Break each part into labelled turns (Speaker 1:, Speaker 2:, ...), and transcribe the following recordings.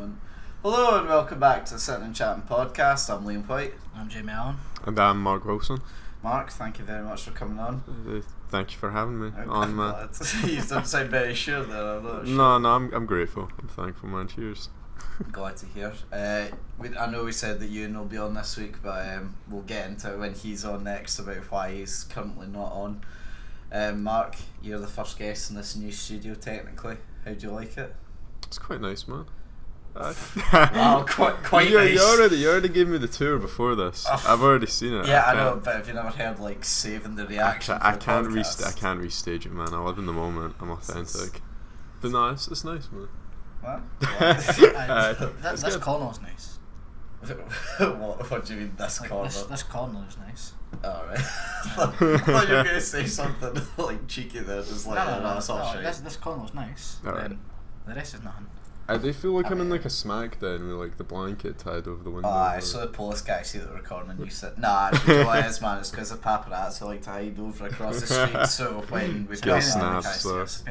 Speaker 1: moment. Hello and welcome back to the Sitting and Chatting podcast. I'm Whyte.
Speaker 2: I'm Thayjamieallan.
Speaker 3: And I'm Mark Wilson.
Speaker 1: Mark, thank you very much for coming on.
Speaker 3: Thank you for having me
Speaker 1: I'm
Speaker 3: on, man.
Speaker 1: glad. You don't sound very sure there. I'm not sure.
Speaker 3: No, I'm grateful. I'm thankful, man. Cheers.
Speaker 1: Glad to hear. I know we said that Ewan will be on this week, but we'll get into it when he's on next about why he's currently not on. Mark, you're the first guest in this new studio technically. How do you like it?
Speaker 3: It's quite nice, man.
Speaker 1: Wow, quite nice.
Speaker 3: You already gave me the tour before this. I've already seen it.
Speaker 1: Yeah, I know, but have you never heard like saving the reaction?
Speaker 3: I can't restage it, man. I live in the moment. I'm authentic. But no, it's nice, man.
Speaker 1: What?
Speaker 2: This corner's nice.
Speaker 1: What do you mean this corner?
Speaker 2: This corner is nice.
Speaker 1: Alright. I thought you were going to say something like cheeky there, just like, that's all shit.
Speaker 2: This corner's nice.
Speaker 3: Alright.
Speaker 2: The rest is nothing.
Speaker 3: I do feel like I'm in like a smackdown with like the blanket tied over the window.
Speaker 1: I saw the police guy see that we're recording and you said, nah, actually, you know what it is, man, it's because the paparazzi like to hide over across the street, so when we
Speaker 3: Get
Speaker 1: get on the
Speaker 3: snaps,
Speaker 1: guys,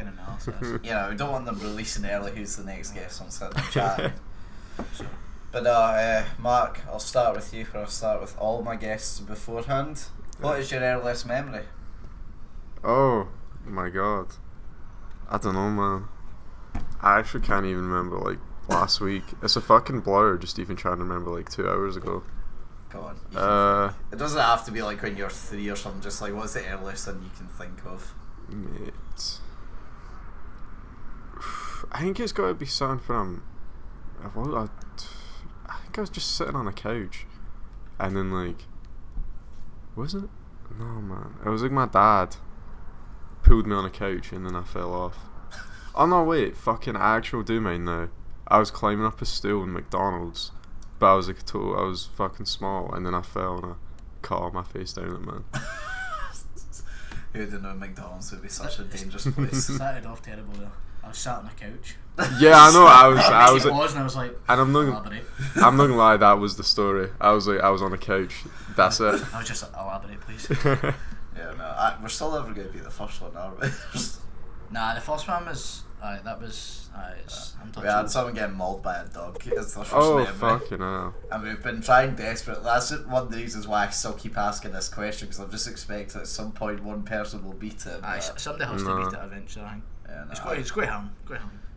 Speaker 1: you know, we don't want them releasing early who's the next guest on Sitting and Chatting. But Mark, I'll start with you, where I'll start with all my guests beforehand. What is your earliest memory?
Speaker 3: Oh my god. I don't know, man. I actually can't even remember like last week. It's a fucking blur just even trying to remember like 2 hours ago.
Speaker 1: Go on. It doesn't have to be like when you're 3 or something, just like what's the earliest thing you can think of?
Speaker 3: Mate. I think it's got to be something from... I think I was just sitting on a couch and then like... Was it? No, man. It was like my dad pulled me on a couch and then I fell off. Oh no, wait, fucking actual do mind now. I was climbing up a stool in McDonald's, but I was like I was fucking small, and then I fell and I cut all my face down it, man.
Speaker 1: Who didn't know McDonald's would be such a dangerous place?
Speaker 2: Started off terrible though. I was sat on a couch.
Speaker 3: Yeah, I know. I was
Speaker 2: and I was like,
Speaker 3: and I'm not gonna lie, that was the story. I was on a couch. That's it.
Speaker 2: I was just like, elaborate, please.
Speaker 1: Yeah, no, we're still never going to be the first one, are we?
Speaker 2: Nah, the first one was.
Speaker 1: We had someone getting mauled by a dog. It's the first memory.
Speaker 3: Fucking hell.
Speaker 1: And we've been trying desperate. That's one of the reasons why I still keep asking this question, because I'm just expecting at some point one person will beat it.
Speaker 2: Somebody has to beat it eventually, I think.
Speaker 1: Yeah, no,
Speaker 2: it's quite harm.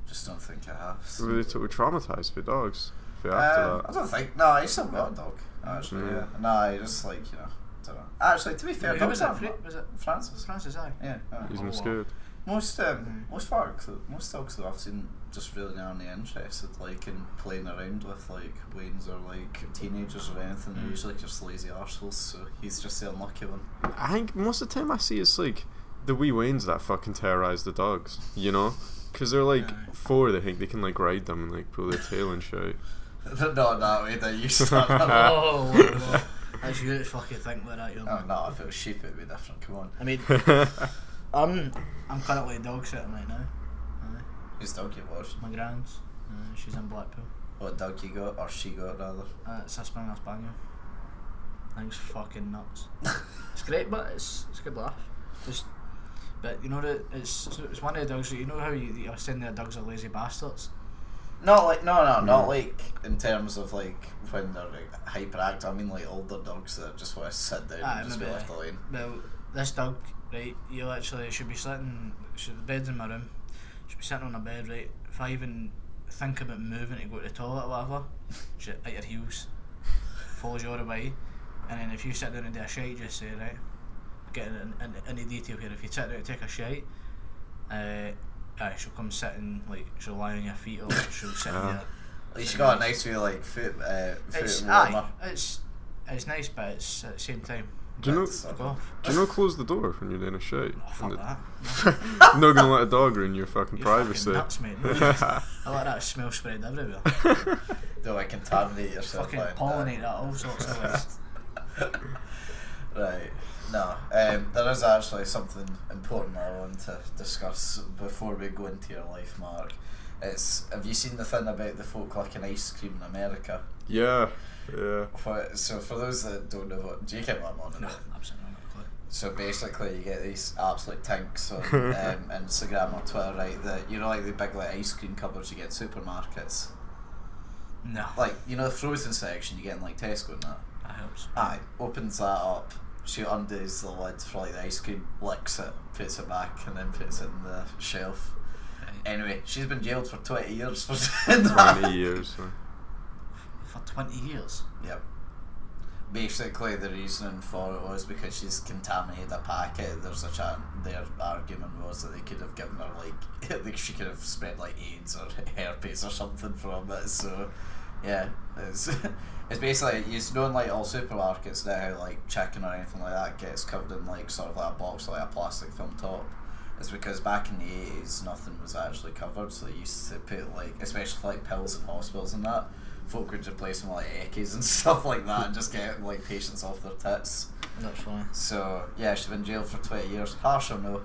Speaker 1: Just don't think it has.
Speaker 3: We're traumatised for dogs. After that.
Speaker 1: I don't think. No, he still got a dog. Actually, yeah. No, he just like, you know, I don't know. Actually, to be fair,
Speaker 2: who was that? Was it
Speaker 1: Francis?
Speaker 2: Francis, aye.
Speaker 1: Yeah.
Speaker 3: He's scared.
Speaker 1: Most dogs that I've seen just really aren't interested like in playing around with like Waynes or like teenagers or anything. They're usually just lazy arseholes, so he's just the unlucky one.
Speaker 3: I think most of the time I see it's like the wee Waynes that fucking terrorise the dogs, you know? Because they're like 4, they think they can like ride them and like pull their tail and shout.
Speaker 1: Not that way, that you start.
Speaker 2: Whoa. That's you to fucking think like that,
Speaker 1: Oh no, if it was sheep it'd be different, come on.
Speaker 2: I mean, I'm currently dog sitting right now.
Speaker 1: Whose dog you watched?
Speaker 2: My grand's. She's in Blackpool.
Speaker 1: What dog you got, or she got rather?
Speaker 2: It's a Springer Spaniel. I think it's fucking nuts. It's great, but it's a good laugh. But you know that it's one of the dogs. You know how you're saying that dogs are lazy bastards.
Speaker 1: Not like not like in terms of like when they're like hyperactive. I mean like older dogs that just want to sit down and just be left alone.
Speaker 2: Well, this dog, right? You literally should be sitting. The bed's in my room. Should be sitting on a bed, right? If I even think about moving to go to the toilet or whatever, she's at your heels, follows you all the way, and then if you sit down and do a shite, just say right. Getting in any detail here. If you sit down to take a shite, she'll come sit and like she'll lie on your feet or she'll sit in your.
Speaker 1: At least you got a nice feel like foot
Speaker 2: it's
Speaker 1: warmer.
Speaker 2: It's nice, but it's at the same time.
Speaker 3: Do you know close the door when you're doing a shite?
Speaker 2: Oh, fuck that.
Speaker 3: Not gonna let a dog ruin your fucking privacy.
Speaker 2: Nuts, mate. I let that smell spread everywhere.
Speaker 1: Don't like contaminate yourself.
Speaker 2: Fucking pollinate that all sorts of ways.
Speaker 1: Right. No. There is actually something important I want to discuss before we go into your life, Mark. Have you seen the thing about the folk licking ice cream in America?
Speaker 3: Yeah.
Speaker 1: So for those that don't know, do you get what I'm on?
Speaker 2: No, absolutely not.
Speaker 1: So basically, you get these absolute tinks on Instagram or Twitter, right? That you know, like the big like ice cream cupboards you get in supermarkets.
Speaker 2: No.
Speaker 1: Like, you know the frozen section you get in like Tesco and that?
Speaker 2: That helps.
Speaker 1: Aye, opens that up, she undoes the lid for like the ice cream, licks it, puts it back, and then puts it in the shelf.
Speaker 2: Right.
Speaker 1: Anyway, she's been jailed for 20 years for doing that.
Speaker 3: 20 years. So.
Speaker 2: For 20 years?
Speaker 1: Yep. Basically, the reasoning for it was because she's contaminated a packet. Their argument was that they could have given her like she could have spread like AIDS or herpes or something from it. So, yeah, it's basically it's known like all supermarkets now how like chicken or anything like that gets covered in like sort of like a box like a plastic film top. It's because back in the 80s nothing was actually covered, so they used to put like, especially for like pills in hospitals and that, folk would replace them with like Eckies and stuff like that and just get like patients off their tits.
Speaker 2: That's funny.
Speaker 1: So yeah, she's been jailed for 20 years. Harsh or no?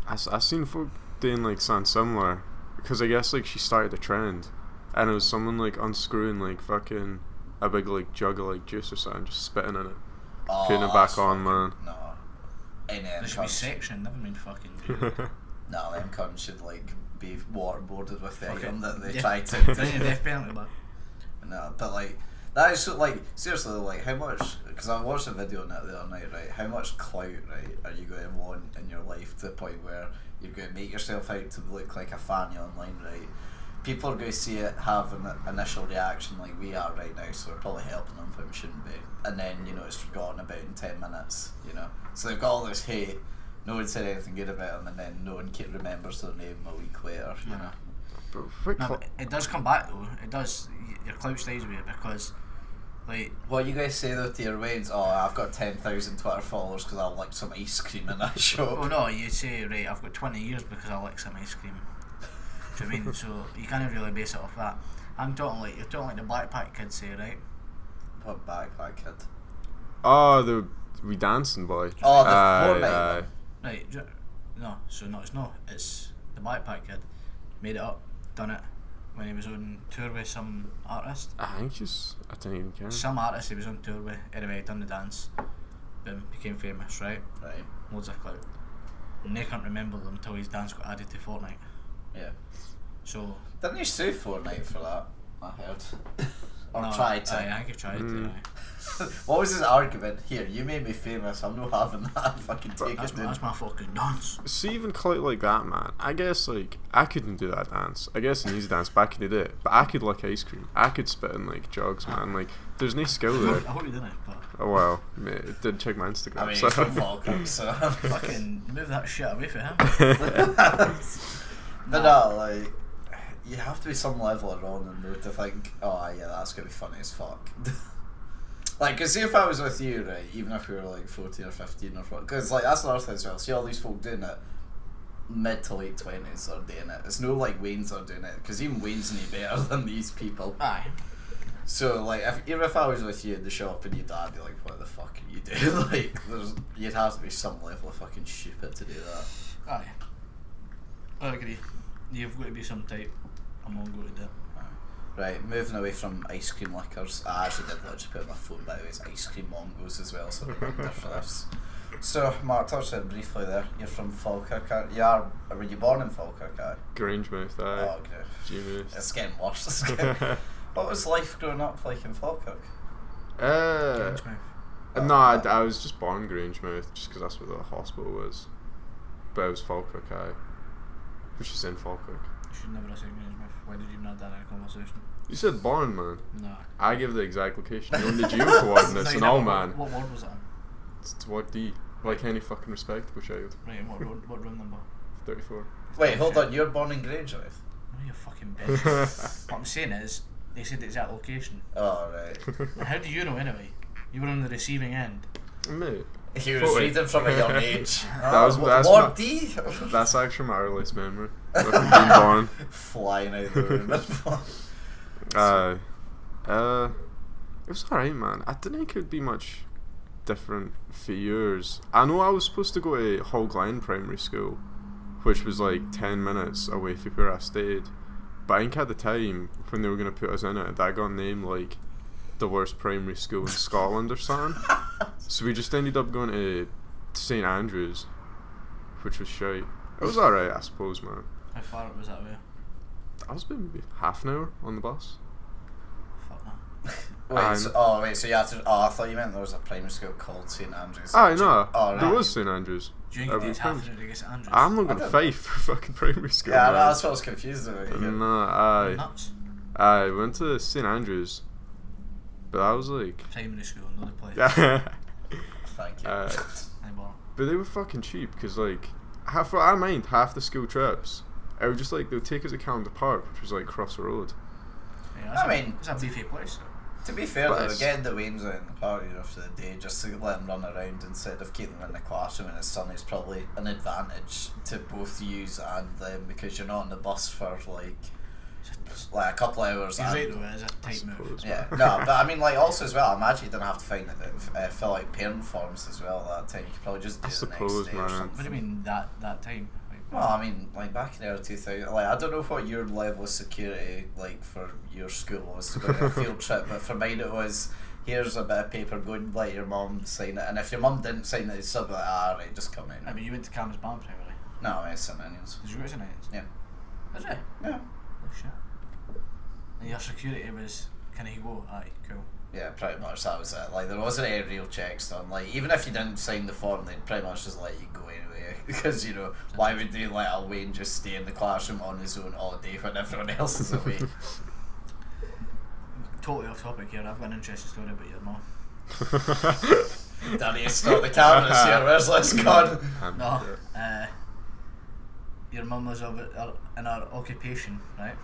Speaker 3: I seen folk doing like something similar, because I guess like she started a trend, and it was someone like unscrewing like fucking a big like jug of like juice or something, just spitting in it, putting it back
Speaker 1: that's
Speaker 3: on,
Speaker 1: fucking,
Speaker 3: man.
Speaker 1: No. Any
Speaker 2: There should be section, never mind fucking do.
Speaker 1: No, them cunts should like be waterboarded with the
Speaker 2: Fuck
Speaker 1: item
Speaker 2: it.
Speaker 1: that they
Speaker 2: Yeah.
Speaker 1: try to
Speaker 2: Bring a death penalty back.
Speaker 1: No, but like that is so, like seriously like how much, because I watched a video on it the other night, right, how much clout, right, are you going to want in your life to the point where you're going to make yourself out to look like a fanny online, right? People are going to see it, have an initial reaction like we are right now, so we're probably helping them when we shouldn't be, and then you know it's forgotten about in 10 minutes, you know, so they've got all this hate, no one said anything good about them, and then no one remembers their name a week later, you know.
Speaker 3: But
Speaker 2: No, but it does come back though. It does. Your clout stays with you because, like,
Speaker 1: What you guys say though to your weddings? Oh, I've got 10,000 Twitter followers because I like some ice cream in that shop.
Speaker 2: oh no, you say right, I've got 20 years because I like some ice cream. Do you know what I mean? So you can't really base it off that. I'm talking like, you're talking like the Blackpack kids say, right?
Speaker 1: What backpack kid?
Speaker 3: oh, the we dancing boy.
Speaker 1: Oh, the
Speaker 3: Aye,
Speaker 1: Fortnite
Speaker 3: aye.
Speaker 1: one.
Speaker 2: Right. No, so no, it's the Blackpack kid. Made it up, done it when he was on tour with some artist.
Speaker 3: I think she's. I don't even care.
Speaker 2: Some artist he was on tour with. Anyway, done the dance. Boom, became famous, right?
Speaker 1: Right.
Speaker 2: Loads of clout. And they can't remember them until his dance got added to Fortnite.
Speaker 1: Yeah.
Speaker 2: So
Speaker 1: Didn't you sue Fortnite for that? I heard. Or
Speaker 2: no,
Speaker 1: tried to.
Speaker 2: I think he tried to. Aye.
Speaker 1: What was his argument? Here, you made me famous. I'm not having that. Fucking take
Speaker 2: That's,
Speaker 1: it, dude.
Speaker 2: that's my fucking dance.
Speaker 3: See, even clout like that, man. I guess like I couldn't do that dance. I guess in his dance back in the day, but I could lick ice cream. I could spit in like jugs, man. Like there's no skill
Speaker 2: I
Speaker 3: there.
Speaker 2: hope you didn't, but
Speaker 3: Oh well, mate, it did check my Instagram.
Speaker 1: I mean,
Speaker 3: so.
Speaker 1: it's from Falkirk, so.
Speaker 2: fucking move that shit away from him.
Speaker 1: But no, like, you have to be some level of wrong in there to think, oh yeah, that's gonna be funny as fuck. Like, cause see if I was with you, right, even if we were like 14 or 15 or what, cause like that's another thing as well. See all these folk doing it, mid to late 20s are doing it. It's no like Wayne's are doing it, cause even Wayne's no better than these people.
Speaker 2: Aye.
Speaker 1: So like, even if I was with you at the shop and your dad be like, what the fuck are you doing? Like, you'd have to be some level of fucking stupid to do that.
Speaker 2: Aye. I agree. You've got to be some type of mongo to do it.
Speaker 1: Right, moving away from ice cream liquors. I actually did literally put on my phone, by the way, it's ice cream mongos as well, so I remember for this. So, Mark, touched on it briefly there. You're from Falkirk. Were you born in Falkirk?
Speaker 3: Grangemouth, aye.
Speaker 1: Oh, okay.
Speaker 3: G-Mouth.
Speaker 1: It's getting worse. It's getting... What was life growing up like in Falkirk?
Speaker 3: No, I was just born Grangemouth, just because that's where the hospital was. But it was Falkirk, aye. Which is in Falkirk.
Speaker 2: You should never have said Grangemouth. Why did you not have that in a conversation?
Speaker 3: You said born, man.
Speaker 2: No.
Speaker 3: I give the exact location. You own the geo coordinates and all, man.
Speaker 2: What word was that on?
Speaker 3: It's what D. Like any fucking respectable child.
Speaker 2: Right, and what room number?
Speaker 3: 34.
Speaker 1: Wait, hold on, you're born in Grangemouth?
Speaker 2: No, you fucking bitch. What I'm saying is, they said the exact location.
Speaker 1: Oh, right.
Speaker 2: And how do you know anyway? You were on the receiving end.
Speaker 3: Mate.
Speaker 1: He was reading from a young age.
Speaker 3: That's
Speaker 1: Ward D?
Speaker 3: That's actually my earliest memory of being born.
Speaker 1: Flying out the room.
Speaker 3: It was alright, man. I didn't think it would be much different for yours. I know I was supposed to go to Hall Glen Primary School, which was like 10 minutes away from where I stayed. But I think at the time, when they were going to put us in it, that got named like the worst primary school in Scotland or something. So we just ended up going to St Andrews, which was shite. It was alright, I suppose, man.
Speaker 2: How far was that away?
Speaker 3: I was maybe half an hour on the bus.
Speaker 2: Fuck that.
Speaker 1: So you had to. Oh, I thought you meant there was a primary school called St Andrews.
Speaker 3: Aye, no,
Speaker 1: Oh, right.
Speaker 3: there was St Andrews.
Speaker 2: Do you think it's half an hour to get to Andrews?
Speaker 3: I'm not
Speaker 1: I
Speaker 3: going to
Speaker 1: don't-
Speaker 3: fight for fucking primary school.
Speaker 1: Yeah,
Speaker 3: man.
Speaker 1: that's what I was confused about.
Speaker 3: No,
Speaker 2: You're
Speaker 3: I
Speaker 2: nuts.
Speaker 3: went to St Andrews, but I was like,
Speaker 2: Primary school, not the place.
Speaker 3: yeah.
Speaker 1: Thank you.
Speaker 2: Aye, bro.
Speaker 3: But they were fucking cheap because like I mind half the school trips. It was just like they would take us to Calendar Park, which was like across the road.
Speaker 2: Yeah,
Speaker 1: I mean-
Speaker 2: it's a beefy place. So.
Speaker 1: To be fair,
Speaker 3: But
Speaker 1: though,
Speaker 3: it's-
Speaker 1: getting the Waynes out in the park for the day just to let them run around instead of keeping them in the classroom and it's sunny is probably an advantage to both yous and them because you're not on the bus for like a couple of hours.
Speaker 2: You're
Speaker 1: and-
Speaker 2: right though, it is a tight move.
Speaker 3: suppose.
Speaker 1: Yeah, no, but I mean, like, also as well, I imagine you didn't have to fill out parent forms as well that time. You could probably just do
Speaker 3: I
Speaker 1: it the
Speaker 3: suppose,
Speaker 1: next day or
Speaker 3: man.
Speaker 1: something.
Speaker 2: What do you mean that time? Like,
Speaker 1: Well, I mean, like back in the early 2000s, like I don't know what your level of security like for your school was to go on a field trip, but for mine it was here's a bit of paper, go and let your mum sign it, and if your mum didn't sign it, it's still be like right, just come in.
Speaker 2: I mean, you went to Camas Barn primarily.
Speaker 1: No, I mean, it's St Onions.
Speaker 2: Did you go to St. Anne's?
Speaker 1: Yeah.
Speaker 2: Is it?
Speaker 1: Yeah.
Speaker 2: Oh shit. And your security was, can he go? Aye, cool.
Speaker 1: Yeah, pretty much that was it. Like there wasn't any real checks done. Like even if you didn't sign the form, they'd pretty much just let you go anyway. Because you know why would they let a Wayne just stay in the classroom on his own all day when everyone else is away?
Speaker 2: Totally off topic here. I've got an interesting story about your mum.
Speaker 1: Danny, stop the cameras here. Where's this gone?
Speaker 2: No. Your mum was in her occupation, right?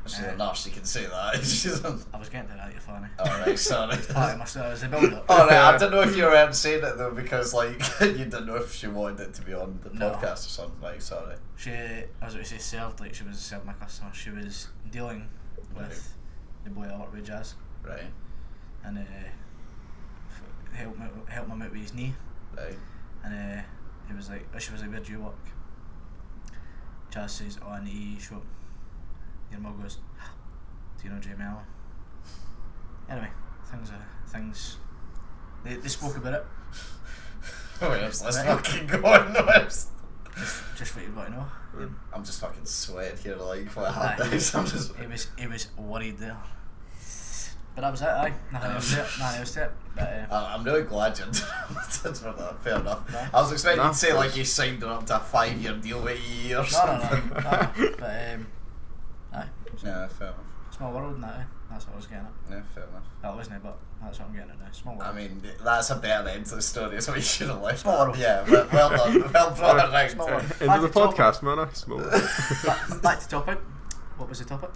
Speaker 1: She's a nurse. You can say that. She's.
Speaker 2: I was getting to that. You're funny.
Speaker 1: Alright, sorry.
Speaker 2: Part of my story was the build up.
Speaker 1: Alright, I don't know if you were saying it though because like you didn't know if she wanted it to be on the
Speaker 2: No.
Speaker 1: podcast or something. Like, sorry.
Speaker 2: She, I was going to say served, like she was serving a customer. She was dealing with the boy I work with, Jazz,
Speaker 1: Right.
Speaker 2: and help him out with his knee.
Speaker 1: Right.
Speaker 2: And she was like, where do you work? Jazz says, oh, in the EE shop. Your mum goes, do you know Thayjamieallan? Anyway, things. They spoke about it.
Speaker 1: Where's this
Speaker 2: Right.
Speaker 1: fucking going? Where's...
Speaker 2: Just what you've got to know.
Speaker 1: I'm just fucking sweating here. Like what
Speaker 2: Aye.
Speaker 1: happened? I'm just.
Speaker 2: He was worried there. But that was it, aye. Nothing else to it. But,
Speaker 1: I'm really glad you did for that. Fair enough.
Speaker 2: No.
Speaker 1: I was expecting you to say
Speaker 3: No.
Speaker 1: like you signed her up to a 5-year deal with EE or
Speaker 2: no.
Speaker 1: something.
Speaker 2: But, aye.
Speaker 1: Yeah, fair enough.
Speaker 2: Small world and that, eh? That's what I was getting at.
Speaker 1: Yeah, fair enough.
Speaker 2: That wasn't it, but that's what I'm getting at now. Small world.
Speaker 1: I mean, that's a better end to the story. That's what you should have left.
Speaker 2: Small world.
Speaker 1: Yeah, well done. Well brought around.
Speaker 2: Small world.
Speaker 3: Into the podcast, man. I smoke.
Speaker 2: Back to topic. What was the topic?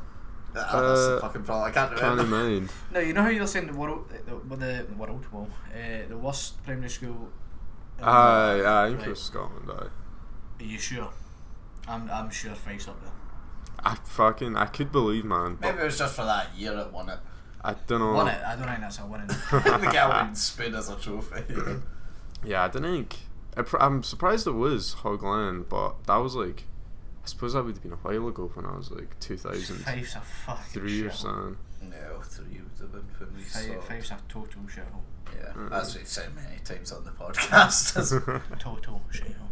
Speaker 1: That's the fucking problem. I can't
Speaker 3: Can't
Speaker 1: remember.
Speaker 3: mind.
Speaker 2: No, you know how you're saying the worst primary school.
Speaker 3: I think
Speaker 2: Right.
Speaker 3: it was Scotland.
Speaker 2: Are you sure? I'm sure Five's up there.
Speaker 3: I could believe, man. But
Speaker 1: Maybe it was just for that year it won it.
Speaker 3: I don't know.
Speaker 2: Won it. I don't think that's a winning.
Speaker 1: The guy would spin as a trophy.
Speaker 3: Yeah, I don't think. I'm surprised it was Hogland, but that was like, I suppose that would have been a while ago when I was like 2003
Speaker 2: Five's a fucking
Speaker 3: or
Speaker 2: shithole.
Speaker 3: something.
Speaker 1: No, 3 would have been when we saw it.
Speaker 2: Five's a total shithole.
Speaker 1: Yeah, as we've said many times on the podcast.
Speaker 2: Total shithole.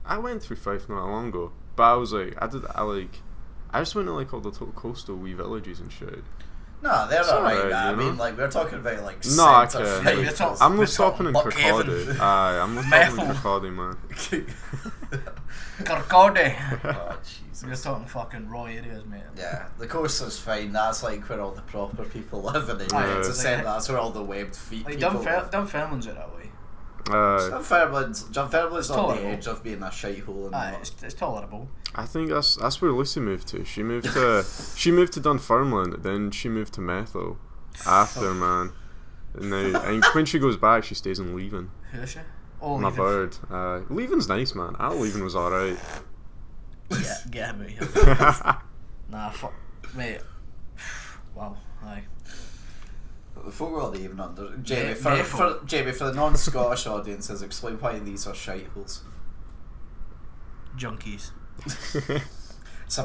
Speaker 3: I went through Fife not that long ago, but I was like, I just went to like all the coastal wee villages and shit.
Speaker 1: No, they're
Speaker 3: It's
Speaker 1: alright.
Speaker 3: alright,
Speaker 1: I
Speaker 3: you
Speaker 1: mean,
Speaker 3: know?
Speaker 1: like we're talking about like
Speaker 3: No,
Speaker 1: centre
Speaker 3: okay.
Speaker 1: Fife.
Speaker 2: We're talking-
Speaker 3: I'm
Speaker 2: We're
Speaker 3: not stopping in
Speaker 1: Buckhaven.
Speaker 3: Kirkcaldy. Aye, I'm not stopping in
Speaker 2: Methil.
Speaker 3: Kirkcaldy, man.
Speaker 2: Kirkcaldy.
Speaker 1: Oh Jesus.
Speaker 2: You're talking fucking raw areas, mate.
Speaker 1: Yeah, the coast is fine. That's like where all the proper people live, and
Speaker 3: Aye,
Speaker 1: it's a
Speaker 3: it's
Speaker 1: centre. That's where all the webbed feet
Speaker 2: Like
Speaker 1: people live.
Speaker 2: Dunfermline's it that way.
Speaker 1: Dunfermline's on the
Speaker 2: Tolerable.
Speaker 1: edge of being a shithole and
Speaker 2: Aye,
Speaker 1: not.
Speaker 2: it's tolerable.
Speaker 3: I think that's where Lucy moved to. She moved to Dunfermline, then she moved to Methil after, man. And now, and when she goes back, she stays in Leaving.
Speaker 2: Who is she? Oh,
Speaker 3: My
Speaker 2: Leaving.
Speaker 3: bird. Leaving's nice, man. Leaving was alright.
Speaker 2: Get him out here. Nah, fuck. Mate. Wow, aye.
Speaker 1: The folk world even under
Speaker 2: Me-
Speaker 1: Jamie
Speaker 2: Methil.
Speaker 1: Jamie for the non-Scottish audiences, explain why these are shiteholes.
Speaker 2: Junkies.
Speaker 1: It's a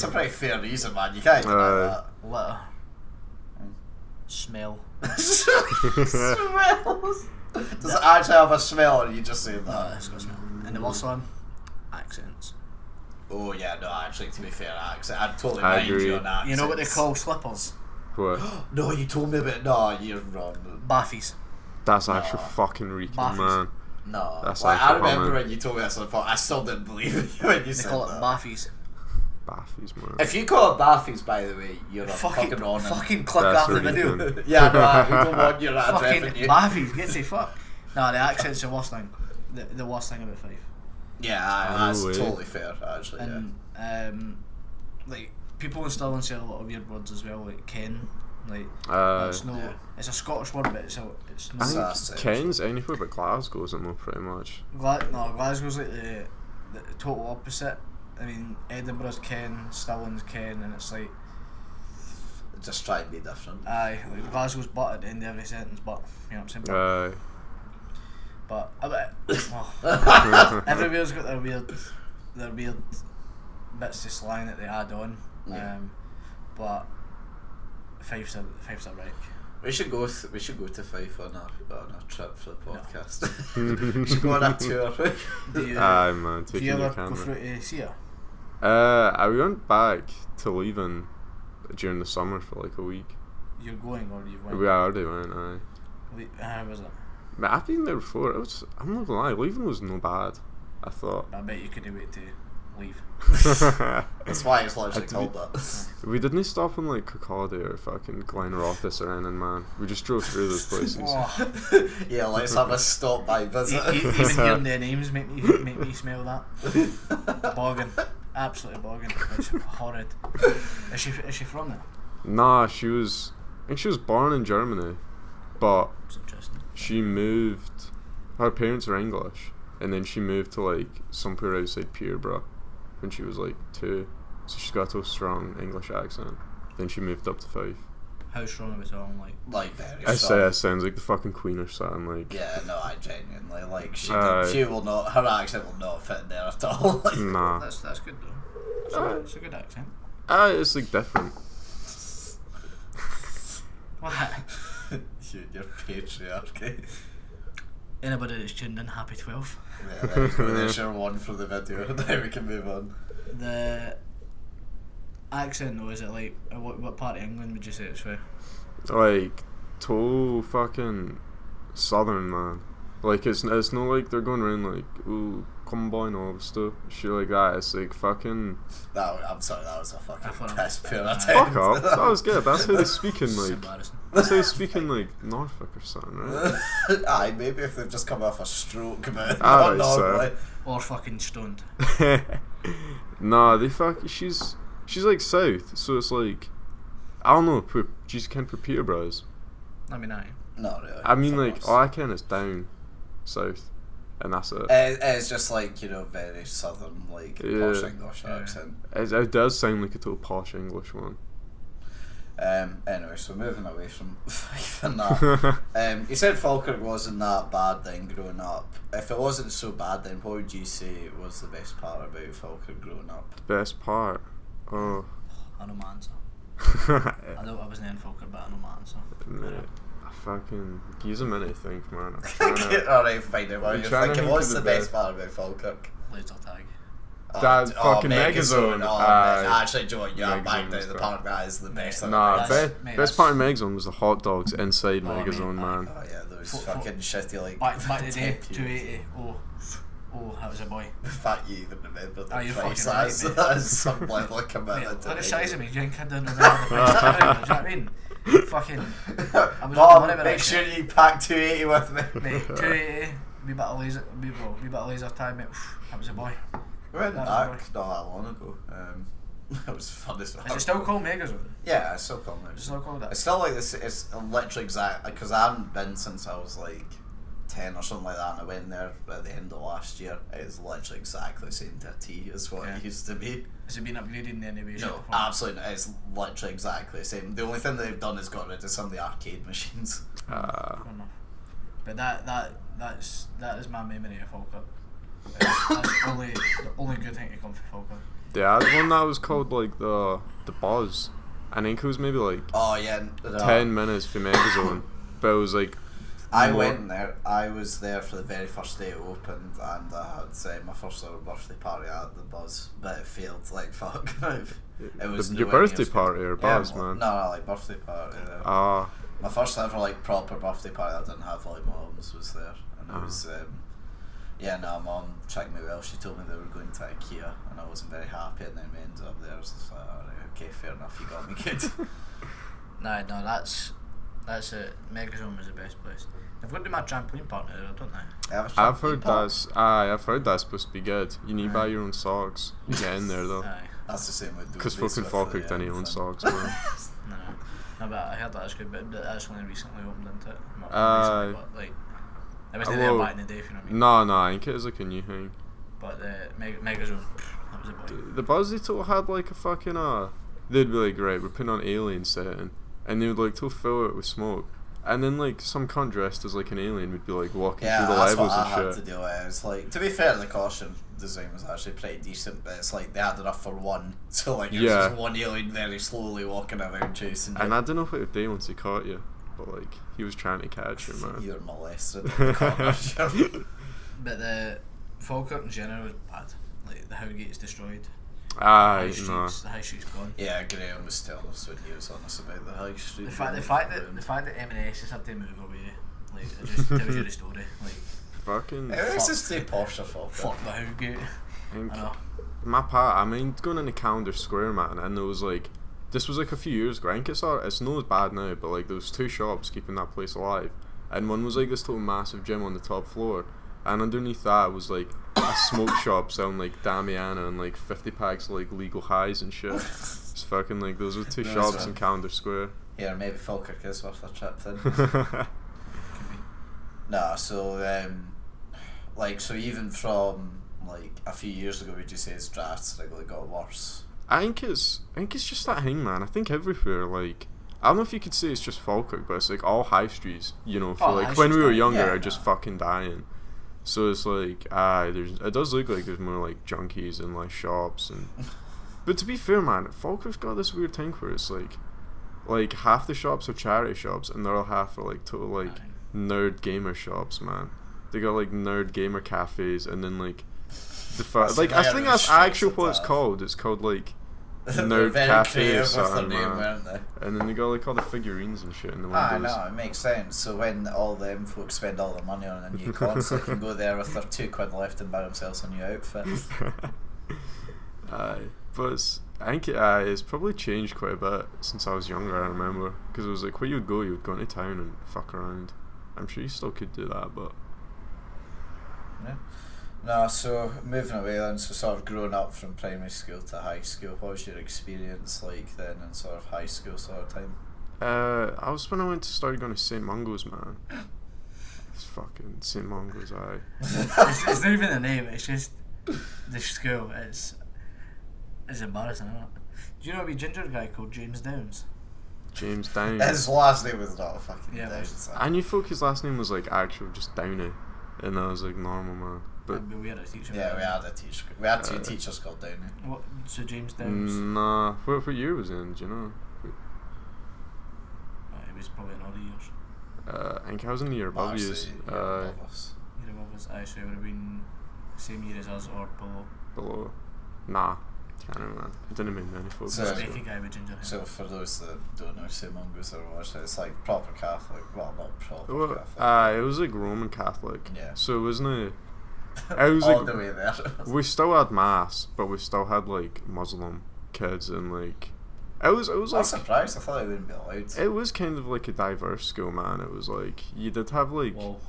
Speaker 1: pretty fair reason, man. You can't deny
Speaker 2: Litter. Smell.
Speaker 1: that. Smells. Does it actually have a smell, or are you just saying
Speaker 2: Nah,
Speaker 1: that?
Speaker 2: it's got smell. And the worst one? Accents.
Speaker 1: Oh yeah, no, actually, to be fair, accent. I'd totally
Speaker 3: I
Speaker 1: mind
Speaker 3: agree.
Speaker 1: you on accents.
Speaker 2: You know what they call slippers?
Speaker 3: What?
Speaker 1: No, you told me about. No, you're wrong.
Speaker 2: Baffies.
Speaker 3: That's
Speaker 1: No.
Speaker 3: actually fucking reeking,
Speaker 2: Baffies.
Speaker 3: man.
Speaker 1: No,
Speaker 3: That's
Speaker 1: like, I
Speaker 3: actually
Speaker 1: remember
Speaker 3: common.
Speaker 1: when you told me this on the phone. I still didn't believe it when you
Speaker 2: They
Speaker 1: said
Speaker 2: call it
Speaker 1: that.
Speaker 2: baffies.
Speaker 3: Baffies, man.
Speaker 1: If you call it Baffies, by the way, you're a
Speaker 2: Fucking
Speaker 1: fucking on.
Speaker 2: click
Speaker 3: That's
Speaker 2: after the video.
Speaker 3: ridiculous.
Speaker 1: Yeah, no, we don't want your ad
Speaker 2: Fucking
Speaker 1: revenue.
Speaker 2: baffies. Get to fuck. No, the accent's the worst thing. The worst thing about Fife.
Speaker 1: Yeah, that's
Speaker 3: way.
Speaker 1: totally fair, actually.
Speaker 2: And like people in Stirling say a lot of weird words as well, like Ken. Like it's no,
Speaker 1: Yeah.
Speaker 2: it's a Scottish word, but it's
Speaker 3: I
Speaker 2: no.
Speaker 1: Sausage.
Speaker 3: think Ken's anywhere but Glasgow, isn't it, pretty much?
Speaker 2: Glasgow's like the total opposite. I mean, Edinburgh's Ken, Stirling's Ken, and it's like
Speaker 1: Just try and be different.
Speaker 2: aye, like Glasgow's but at the end of every sentence, but you know what I'm saying. But everywhere's got their weird bits of slang that they add on.
Speaker 1: Yeah.
Speaker 2: But Fife's a wreck.
Speaker 1: We should go to Fife on a trip for the podcast. We should go on a tour.
Speaker 2: Do you,
Speaker 3: Aye, man,
Speaker 2: do
Speaker 3: taking
Speaker 2: you
Speaker 3: your
Speaker 2: ever go
Speaker 3: camera.
Speaker 2: through to see her?
Speaker 3: I went back to leaving during the summer for like a week.
Speaker 2: You're going or you went?
Speaker 3: We already went, aye.
Speaker 2: How was it?
Speaker 3: Man, I've been there before. I'm not gonna lie, leaving was no bad, I thought.
Speaker 2: I bet you couldn't wait to leave.
Speaker 1: That's why it's literally
Speaker 3: Had to
Speaker 1: called
Speaker 3: be-
Speaker 1: that.
Speaker 3: We didn't stop in like Kirkcaldy or fucking Glenrothes or anything, man. We just drove through those places.
Speaker 2: Oh,
Speaker 1: Yeah, let's have a stop by visit.
Speaker 2: even hearing their names make me smell that. Bogging, absolutely bogging. It's horrid. Is she from there?
Speaker 3: Nah, I think she was born in Germany, but
Speaker 2: It's interesting.
Speaker 3: she moved. Her parents are English, and then she moved to like somewhere outside Peterborough when she was like 2. So she's got a strong English accent. Then she moved up to Fife.
Speaker 2: How strong are we talking? Like
Speaker 1: Very
Speaker 3: I say
Speaker 1: strong.
Speaker 3: that sounds like the fucking Queen or something. Like,
Speaker 1: Yeah, no, I genuinely like
Speaker 3: Aye.
Speaker 1: she will not. Her accent will not fit in there at all. Like,
Speaker 3: nah.
Speaker 2: that's good though. It's a good accent.
Speaker 3: It's like different.
Speaker 2: What?
Speaker 1: you and your patriarchy.
Speaker 2: Anybody that's tuned in, happy 12.
Speaker 1: Yeah, there you go. There's your one for the video. Now we can move on.
Speaker 2: The accent though, is it like what part of England would you say it's from?
Speaker 3: Like, toe fucking southern, man. Like, it's not like they're going around like, ooh, combine all of stuff, shit like that. It's like fucking.
Speaker 1: I'm sorry, that was a
Speaker 2: I
Speaker 1: fucking
Speaker 2: thought
Speaker 1: piss
Speaker 2: it
Speaker 1: poor
Speaker 2: was-
Speaker 1: attempt.
Speaker 3: Fuck off. That was good. That's how they speak in
Speaker 2: It's
Speaker 3: like.
Speaker 2: embarrassing.
Speaker 3: That's how they speak in like Norfolk or something, right?
Speaker 1: Aye, maybe if they've just come off a stroke, but
Speaker 3: Aye,
Speaker 1: not
Speaker 3: sir.
Speaker 1: normally.
Speaker 2: Or fucking stoned.
Speaker 3: Nah, they fuck. She's like south, so it's like, I don't know. She's kind of Peterborough is.
Speaker 2: I mean, aye.
Speaker 1: Not really.
Speaker 3: I mean,
Speaker 1: for
Speaker 3: like,
Speaker 1: us.
Speaker 3: all I can is down south, and that's it.
Speaker 1: It's just like, very southern, like,
Speaker 3: Yeah.
Speaker 1: posh English
Speaker 2: Yeah.
Speaker 1: accent.
Speaker 3: It does sound like a total posh English one.
Speaker 1: Anyway, so moving away from Fife and that. You said Falkirk wasn't that bad then growing up. If it wasn't so bad, then what would you say was the best part about Falkirk growing up?
Speaker 3: Best part. Oh.
Speaker 2: I know my answer. I wasn't in Falkirk, but I know my answer.
Speaker 3: Mate, I fucking use a minute to think, man. I'm trying to-
Speaker 1: Alright, find out what
Speaker 3: I'm
Speaker 1: you're
Speaker 3: trying to
Speaker 1: thinking.
Speaker 3: think
Speaker 1: What's
Speaker 3: of
Speaker 1: the
Speaker 3: the
Speaker 1: best
Speaker 3: best.
Speaker 1: part about Falkirk?
Speaker 2: Laser tag.
Speaker 3: That fucking Megazone.
Speaker 1: Oh,
Speaker 3: Aye.
Speaker 1: actually, do you know what? Yeah, back
Speaker 3: Megazone
Speaker 1: down
Speaker 3: was
Speaker 1: the
Speaker 3: crap.
Speaker 1: park. That is the best thing.
Speaker 3: Nah,
Speaker 1: about
Speaker 2: That's-
Speaker 1: it.
Speaker 2: mate,
Speaker 3: best part of Megazone was the hot dogs inside
Speaker 2: Oh, mate,
Speaker 3: Megazone,
Speaker 2: aye.
Speaker 3: man.
Speaker 1: Oh yeah, those
Speaker 2: Fo-
Speaker 1: fucking shitty like.
Speaker 2: Back to the day,
Speaker 1: 10p.
Speaker 2: 280. Oh, that was a boy.
Speaker 1: The fact you even remember the
Speaker 2: Oh, you're
Speaker 1: price.
Speaker 2: fucking right, mate.
Speaker 1: That is some level of
Speaker 2: Mate,
Speaker 1: commitment.
Speaker 2: look at the
Speaker 1: to
Speaker 2: size
Speaker 1: it.
Speaker 2: of me, drink, I don't remember the price. Do you know what I mean? Fucking. I was on
Speaker 1: Mom,
Speaker 2: money when
Speaker 1: make
Speaker 2: I-
Speaker 1: sure you pack 280 with me.
Speaker 2: Mate, 280. Wee bit of laser time, mate. That was a boy.
Speaker 1: We went
Speaker 2: That was
Speaker 1: back
Speaker 2: right.
Speaker 1: not that long ago. It was fun as well.
Speaker 2: Is it still called Megazone?
Speaker 1: Yeah, it's still called
Speaker 2: Is it still called that?
Speaker 1: It's still like this. It's literally exact because I hadn't been since I was like 10 or something like that, and I went there at the end of last year. It's literally exactly the same to a T as what
Speaker 2: Yeah.
Speaker 1: it used to be.
Speaker 2: Has it been upgraded in any way? shape,
Speaker 1: No,
Speaker 2: or form?
Speaker 1: absolutely not. It's literally exactly the same. The only thing they've done is got rid of some of the arcade machines.
Speaker 2: Fair enough. But that is my memory of Falkirk. That's the only good thing to come from Falkirk.
Speaker 3: They had one that was called like the Buzz. I think it was maybe like
Speaker 1: Oh yeah,
Speaker 3: 10 minutes for Megazone, but it was like
Speaker 1: I went there. I was there for the very first day it opened, and I had my first ever birthday party at the Buzz, but it failed like fuck. It was
Speaker 3: your birthday party or Buzz, man?
Speaker 1: No, like birthday party.
Speaker 3: Ah.
Speaker 1: My first ever like proper birthday party I didn't have, like my mum's was there, and it was mum checked me well. She told me they were going to IKEA, and I wasn't very happy, and then we ended up there. I was just like, alright, okay, fair enough, you got me good.
Speaker 2: No, that's it. Megazone was the best place. They've got to do my trampoline park now, don't they?
Speaker 3: I've heard that's supposed to be good. You need to buy your own socks. You get in there though.
Speaker 2: Aye.
Speaker 1: That's the same with
Speaker 3: Because fucking Falkirk didn't own socks, man.
Speaker 2: No, but I heard that's good, but that's only recently opened into it. Not
Speaker 3: Aye.
Speaker 2: recently, but like, it wasn't there back in the day, if you know what I mean.
Speaker 3: No, I think it is like a new thing.
Speaker 2: But the Megazone, that was a boy.
Speaker 3: The Buzz they total had like a fucking they'd be like, right, we're putting on alien setting, and they would like to fill it with smoke, and then like some cunt dressed as like an alien would be like walking through the levels and shit. Yeah, that's what I had to deal with. It's
Speaker 1: like, to be fair, the costume design was actually pretty decent, but it's like they had enough for one, so like it was just one alien very slowly walking around chasing you.
Speaker 3: And I don't know what it would do once he caught you, but like he was trying to catch you, man.
Speaker 1: You're molested.
Speaker 2: But the Falkirk in general was bad. Like the Howgate's destroyed.
Speaker 3: The
Speaker 2: high street's gone.
Speaker 1: Yeah, Graham was telling us when he was on us about the high street.
Speaker 2: The fact that M&S has had to move away, like it just tells you the story. Like
Speaker 3: fucking.
Speaker 1: It's just too posh of
Speaker 2: fuck the Howgate. I know.
Speaker 3: My part, I mean, going into Calendar Square, man, and there was like, this was like a few years ago. I think it's not as bad now, but like there was 2 shops keeping that place alive, and one was like this total massive gym on the top floor, and underneath that was like a smoke shop selling like Damiana and like 50 packs of like legal highs and shit. It's fucking like those were 2 shops in Calendar Square.
Speaker 1: Yeah, maybe Falkirk is worth a trip then. Nah, so so even from like a few years ago, would you say it's drastically got worse?
Speaker 3: I think it's just that thing, man. I think everywhere, like, I don't know if you could say it's just Falkirk, but it's like all high streets, you know, for like when we were younger, are just fucking dying. So it's like, it does look like there's more like junkies and like shops and. But to be fair, man, Falkirk's got this weird thing where it's like half the shops are charity shops and the other half are like total like nerd gamer shops, man. They got like nerd gamer cafes and then like like I think that's actually what it's called. It's called like Nerd Cafe or something, man. And then they got like all the figurines and shit in the windows.
Speaker 1: No, it makes sense. So when all them folks spend all their money on a new console, they can go there with their £2 left and buy themselves a new outfit.
Speaker 3: But I think it's probably changed quite a bit since I was younger. I remember because it was like where you would go into town and fuck around. I'm sure you still could do that, but
Speaker 1: yeah. No, so moving away then, so sort of growing up from primary school to high school, what was your experience like then in sort of high school sort of time?
Speaker 3: I was when I started going to St. Mungo's, man. It's fucking St. Mungo's, aye.
Speaker 2: It's not even the name, it's just the school. It's embarrassing, isn't it? Do you know a wee ginger guy called James Downs?
Speaker 3: James Downs.
Speaker 1: His last name was not fucking Downs.
Speaker 3: I knew folk his last name was like actual just Downey, and I was like normal, man. But
Speaker 2: we had a teacher.
Speaker 1: Yeah, we had a teacher. We had 2 teachers called Downey.
Speaker 2: What? So James Downs?
Speaker 3: Nah. What year was he in? Do you know?
Speaker 2: It was probably in odd years.
Speaker 3: I think I was in the year above you.
Speaker 2: Year above us. Aye, so it would have been same year as us or below.
Speaker 3: Below. Nah. Can't remember. It didn't mean many folks.
Speaker 2: So, guy with ginger hair.
Speaker 1: So for those that don't know St. Mungo's or watch it, it's like proper Catholic. Well, not proper Catholic.
Speaker 3: It was like Roman Catholic.
Speaker 1: Yeah.
Speaker 3: So it wasn't. It was
Speaker 1: all
Speaker 3: like,
Speaker 1: the way there.
Speaker 3: We still had mass, but we still had like Muslim kids and like. It was like.
Speaker 1: I'm surprised. I thought it wouldn't be allowed.
Speaker 3: It was kind of like a diverse school, man. It was like you did have like.
Speaker 1: Whoa.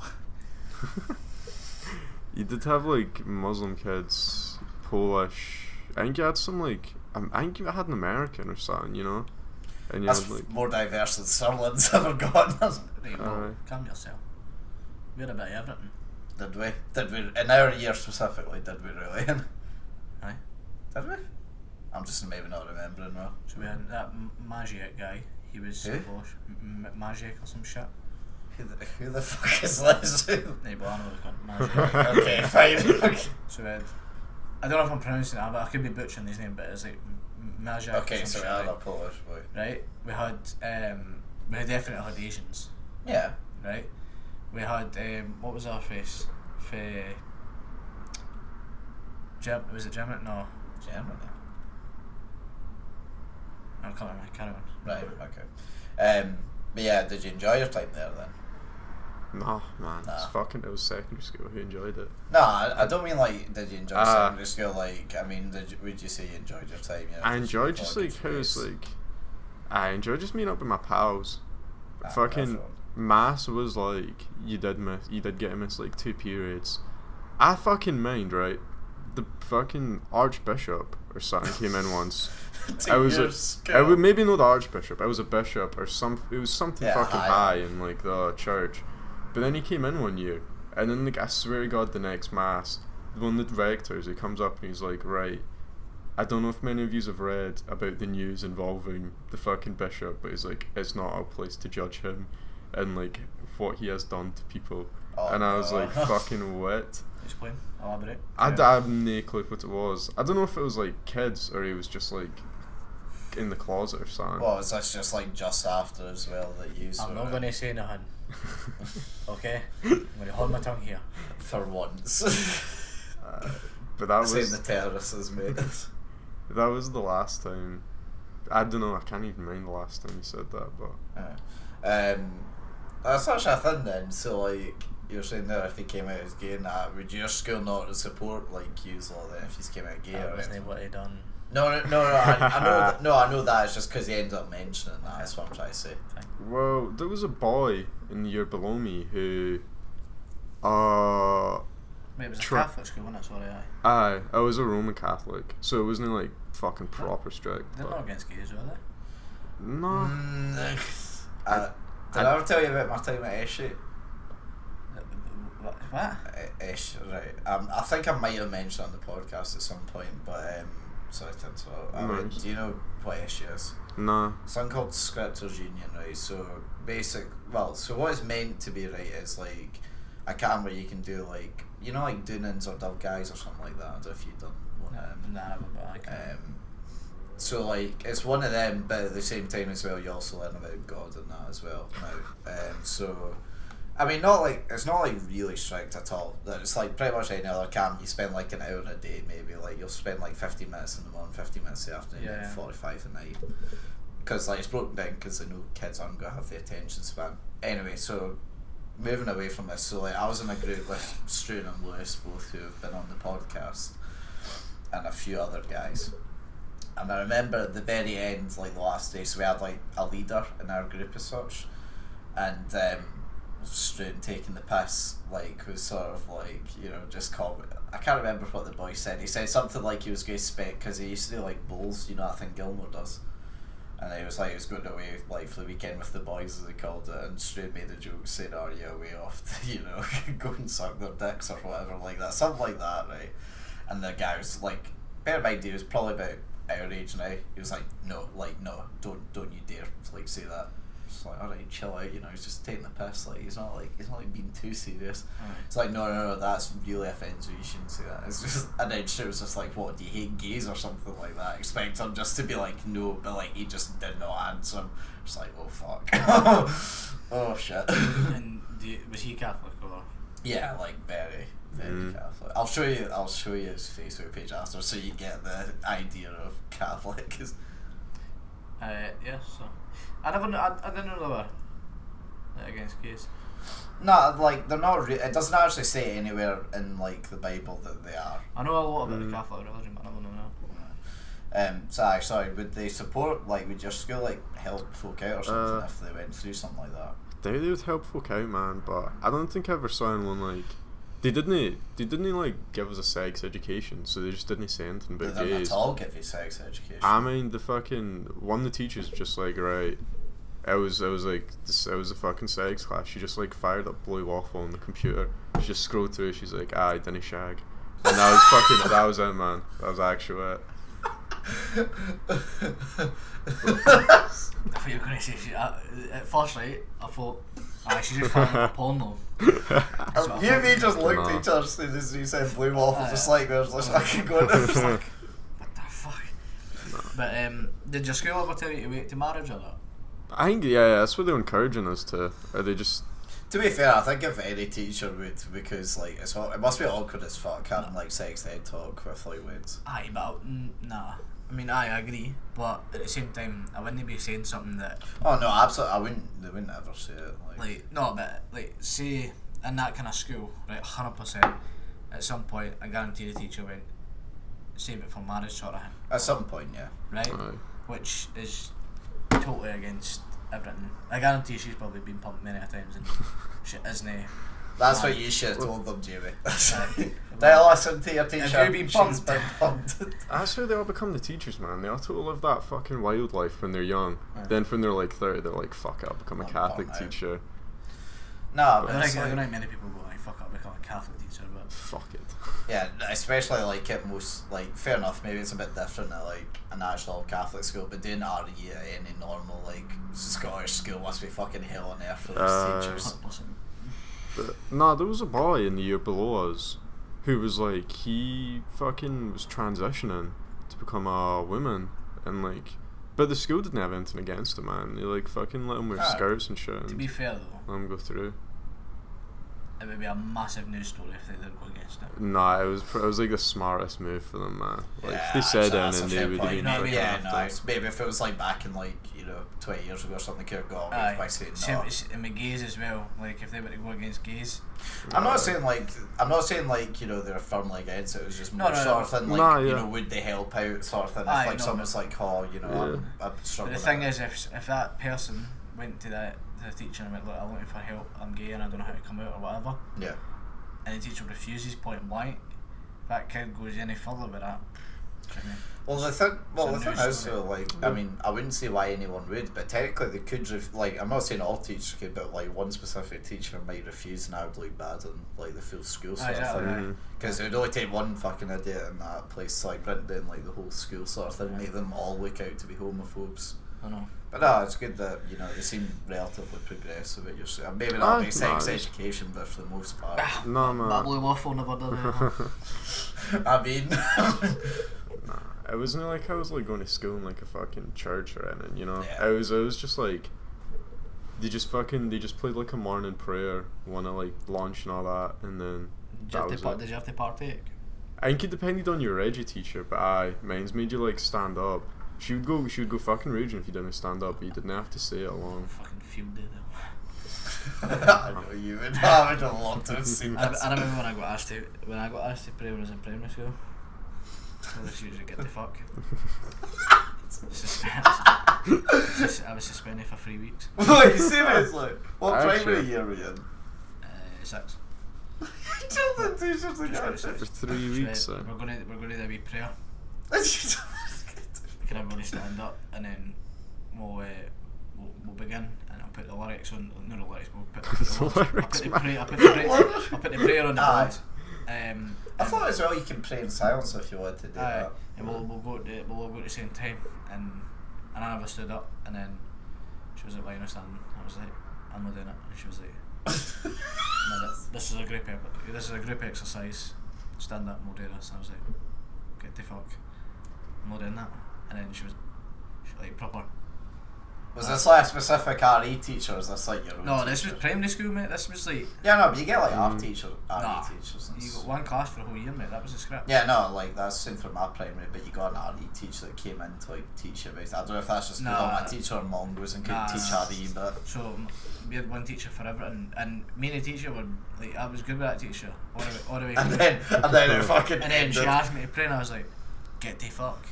Speaker 3: You did have like Muslim kids, Polish. I think you had some like. I think you had an American or something, you know. And you
Speaker 1: That's
Speaker 3: had like
Speaker 1: more diverse than Sutherland's ever got, hasn't it?
Speaker 2: Calm yourself. We had a bit of everything.
Speaker 1: Did we? Did we? In our year specifically, did we really?
Speaker 2: Aye.
Speaker 1: Did we? I'm just maybe not remembering well.
Speaker 2: So we had that Magic guy. He was Polish. Magic or some shit.
Speaker 1: Who the fuck is this?
Speaker 2: Hey, but I know what they're called. Magic.
Speaker 1: Okay, fine.
Speaker 2: So we had. I don't know if I'm pronouncing that, but I could be butchering his name. But it's like Magic.
Speaker 1: Okay, so we had a Polish boy.
Speaker 2: Right. We definitely had Asians.
Speaker 1: Yeah.
Speaker 2: Right. We had what was our face? Was it Germany? No,
Speaker 1: Germany.
Speaker 2: I can't remember.
Speaker 1: Right. Okay. But yeah, did you enjoy your time there then?
Speaker 3: No, man.
Speaker 1: Nah.
Speaker 3: It was secondary school. Who enjoyed it?
Speaker 1: No, I don't mean like did you enjoy secondary school? Like, I mean, would you say you enjoyed your time? You know,
Speaker 3: I enjoyed just like how it's like. I enjoyed just meeting up with my pals. Fucking maths was like you did get to miss like 2 periods. I fucking mind, right? The fucking archbishop or something came in once. I was maybe not the archbishop. I was a bishop or some. It was something fucking high in like the church. But then he came in one year, and then like I swear to God, the next mass, one of the rectors, he comes up and he's like, right, I don't know if many of you have read about the news involving the fucking bishop, but he's like, it's not our place to judge him and like what he has done to people. And I was like, fucking what?
Speaker 2: Explain, elaborate.
Speaker 3: I have no clue what it was. I don't know if it was like kids or he was just like in the closet or something.
Speaker 1: Well, is this just like just after as well that you?
Speaker 2: I'm not going to say nothing. Okay, I'm going to hold my tongue here.
Speaker 1: For once.
Speaker 3: But that was
Speaker 1: the terrorists has made it.
Speaker 3: That was the last time. I don't know. I can't even mind the last time you said that, but.
Speaker 1: That's actually a thing then. So like you're saying there, if he came out as gay and that, would your school not support like yous all then if he came out gay?
Speaker 2: That wasn't what he done.
Speaker 1: No. I know. I know that. It's just because he ended up mentioning that. That's what I'm trying to say.
Speaker 3: Well, there was a boy in the year below me who,
Speaker 2: Wait, it was a Catholic school, wasn't it? Sorry,
Speaker 3: aye. I was a Roman Catholic, so it wasn't like fucking proper strict.
Speaker 2: They're not against gays, are they?
Speaker 3: No.
Speaker 1: Did I ever tell you about my time at Eshu?
Speaker 2: What?
Speaker 1: Eshu, right. I think I might have mentioned on the podcast at some point, but sorry to interrupt. I mean, do you know what Eshu is?
Speaker 3: No.
Speaker 1: Something called Scripters Union, right? So so what it's meant to be, right, is like a camp where you can do like, you know, like Doonans or Dove Guys or something like that. I don't know if you've done one of them.
Speaker 2: Nah, but I can't.
Speaker 1: So like it's one of them, but at the same time as well, you also learn about God and that as well. Now, so I mean, it's not like really strict at all. It's like pretty much any other camp. You spend like an hour a day, maybe. Like you'll spend like 50 minutes in the morning, 50 minutes in the afternoon, and 45 at night. Because like it's broken down because they know kids aren't gonna have the attention span. Anyway, so moving away from this, so like I was in a group with Struan and Lewis, both who have been on the podcast, and a few other guys. And I remember at the very end, like the last day, so we had like a leader in our group as such, and Struan taking the piss, like was sort of like, you know, just I can't remember what the boy said. He said something like he was going to spec because he used to do like bowls, you know, I think Gilmore does. And he was like, he was going away like for the weekend with the boys, as he called it, and Struan made a joke saying, "Oh, yeah, way off to, you know, go and suck their dicks or whatever like that, something like that, right?" And the guy was like, bear in mind he was probably about our age now. He was like, no, don't you dare like say that. It's like, alright, chill out, you know, he's just taking the piss, like he's not being too serious. It's like, no, that's really offensive, you shouldn't say that. It's just, and then she was just like, what, do you hate gays or something like that? Expect him just to be like, no, but like he just did not answer. It's like, oh fuck. Oh shit.
Speaker 2: And was he Catholic or?
Speaker 1: Yeah, like very Catholic. I'll show you his Facebook page after, so you get the idea of Catholic.
Speaker 2: Yeah. So I didn't know they were against gays.
Speaker 1: No, like they're not. It doesn't actually say anywhere in like the Bible that they are.
Speaker 2: I know a lot about the Catholic religion, but I don't know.
Speaker 1: Sorry. Would they support? Like, would your school like help folk out or something if they went through something like that?
Speaker 3: They would help folk out, man, but I don't think I ever saw anyone like. They didn't like give us a sex education, so they just didn't say anything about
Speaker 1: gays. They didn't at all give you sex education.
Speaker 3: I mean, one of the teachers was just like, right, it was a fucking sex class. She just like fired up Blue Waffle on the computer. She just scrolled through. She's like, I didn't shag, and that was it, man. That was actually it.
Speaker 2: I thought you were going to say at first, right? I thought, she's just finding a porno.
Speaker 1: You and me just looked at each other as soon as you said Blue Waffle, just like there's like fucking going like,
Speaker 2: what the fuck? No. But did your school ever tell you to wait to marriage or not?
Speaker 3: I think yeah, that's what they're encouraging us to. Or they just
Speaker 1: To be fair, I think if any teacher would, because like it must be awkward as fuck having like sex ed talk with like weights.
Speaker 2: Aye, but nah. I mean, I agree, but at the same time, I wouldn't be saying something that
Speaker 1: Oh no, absolutely. They wouldn't ever say it.
Speaker 2: like no, but like say in that kind of school, right, 100%. At some point, I guarantee the teacher went save it for marriage sort of thing,
Speaker 1: At some point, yeah.
Speaker 2: right?
Speaker 3: Aye.
Speaker 2: Which is totally against everything. I guarantee she's probably been pumped many a times and shit isn't.
Speaker 1: That's what you should have told them, Jamie. They listen to your teacher.
Speaker 2: Have you been
Speaker 1: She's
Speaker 2: pumped?
Speaker 1: been pumped.
Speaker 3: That's how they all become the teachers, man. They all to live that fucking wild life when they're young. Then when they're like 30, they're like, fuck it, I'll become a
Speaker 1: I'm
Speaker 3: Catholic
Speaker 1: burnt out.
Speaker 3: teacher.
Speaker 1: Nah,
Speaker 2: I
Speaker 1: but
Speaker 2: don't
Speaker 1: it's
Speaker 2: think
Speaker 1: like,
Speaker 2: many people go like fuck up, become a Catholic teacher, but
Speaker 3: Fuck it.
Speaker 1: yeah, especially like at most, like, fair enough, maybe it's a bit different at like a national Catholic school, but doing RE at any normal like Scottish school must be fucking hell on earth for those teachers.
Speaker 2: 100%.
Speaker 3: But, nah, there was a boy in the year below us who was like, he fucking was transitioning to become a woman, and like, but the school didn't have anything against him, man. They like fucking let him wear skirts and shit
Speaker 2: To
Speaker 3: and
Speaker 2: be fair though,
Speaker 3: let him go through.
Speaker 2: it would be a massive news story if they did go against it.
Speaker 3: Nah, it was like the smartest move for them, man. Like,
Speaker 1: Yeah,
Speaker 3: if they said
Speaker 1: that's a
Speaker 3: anything, they
Speaker 1: fair
Speaker 3: would
Speaker 1: point.
Speaker 3: have been
Speaker 2: No,
Speaker 3: fucking
Speaker 1: Yeah,
Speaker 3: after.
Speaker 1: no, it's, maybe if it was like back in like, 20 years ago or something, they could have got away by saying
Speaker 2: Same
Speaker 1: no.
Speaker 2: and with gays as well. Like if they were to go against gays,
Speaker 1: I'm not saying like they're firmly against it. It was just
Speaker 2: No,
Speaker 1: more
Speaker 2: no,
Speaker 1: sort of thing like
Speaker 3: Nah, yeah.
Speaker 1: would they help out sort of thing. If
Speaker 2: Aye,
Speaker 1: like
Speaker 2: no,
Speaker 1: someone's like, oh, I'm
Speaker 2: but
Speaker 1: struggling.
Speaker 2: the thing is, if that person went to the teacher and went, look, I'm looking for help, I'm gay and I don't know how to come out or whatever,
Speaker 1: yeah.
Speaker 2: and the teacher refuses point blank, if that kid goes any further with that, do you know what I mean?
Speaker 1: Well, the
Speaker 2: It's a
Speaker 1: thing
Speaker 2: news
Speaker 1: is,
Speaker 2: story.
Speaker 1: so like, I mean, I wouldn't say why anyone would, but technically they could. Like, I'm not saying all teachers could, but like one specific teacher might refuse, and I would look bad on like the full school sort
Speaker 2: Exactly,
Speaker 1: of
Speaker 2: aye.
Speaker 1: thing. Because it would only take one fucking idiot in that place to like bring down like the whole school sort of thing, make them all look out to be homophobes.
Speaker 2: I know.
Speaker 1: But no, it's good that they seem relatively progressive. Maybe not about sex
Speaker 3: no,
Speaker 1: education, but for the most part.
Speaker 3: No, man.
Speaker 2: Babbly waffle never did it.
Speaker 1: I mean,
Speaker 3: Nah, it wasn't like I was like going to school in like a fucking church or anything,
Speaker 1: Yeah.
Speaker 3: I was just like, they just played like a morning prayer, one at like lunch and all that, and then that was it.
Speaker 2: Did you have to partake?
Speaker 3: I think it depended on your regi teacher, but mine's made you like stand up. She would go fucking raging if you didn't stand up, but you didn't have to say it along.
Speaker 2: Fucking field day though.
Speaker 1: I know you would. I would have loved to have seen
Speaker 2: I
Speaker 1: that.
Speaker 2: remember when I got asked to pray when I was in primary school. I was usually get the fuck. I was suspended for 3 weeks.
Speaker 1: Wait, seriously? What
Speaker 3: Actually-
Speaker 1: primary year were you in?
Speaker 2: 6.
Speaker 1: Children teachers
Speaker 2: Just got
Speaker 1: again.
Speaker 2: to 6.
Speaker 3: For 3 weeks,
Speaker 2: We're gonna do a wee prayer. Can everybody stand up and then we'll begin and I'll put the lyrics on. No, the lyrics. We'll put the words. I'll put the prayer on the
Speaker 1: Aye.
Speaker 2: board.
Speaker 1: I thought as well you can pray in silence if you wanted to do
Speaker 2: Aye,
Speaker 1: that.
Speaker 2: and we'll all go at the same time, and I never stood up, and then she was like, "Why are you not standing?" I was like, "I'm not doing it," and she was like, "No, this is a group exercise. Stand up, and we'll do this." And I was like, "Get the fuck, I'm not doing that." And then she like proper.
Speaker 1: Was this like a specific RE teacher or is this like your own
Speaker 2: No, this
Speaker 1: teacher?
Speaker 2: was primary school, mate. This was like
Speaker 1: Yeah, no, but you get like RE teachers
Speaker 2: nah,
Speaker 1: and
Speaker 2: you got one class for a whole year, mate. That was the script.
Speaker 1: Yeah, no, like that's same for my primary, but you got an RE teacher that came in to like teach you about. I don't know if that's just because
Speaker 2: Nah.
Speaker 1: my teacher in Mongoose and couldn't
Speaker 2: Nah.
Speaker 1: teach RE, but
Speaker 2: So we had one teacher for everything, and me and the teacher were like, I was good with that teacher all the way
Speaker 1: and
Speaker 2: through.
Speaker 1: then it fucking
Speaker 2: And then she
Speaker 1: ended.
Speaker 2: asked me to pray, and I was like, "Get the fuck."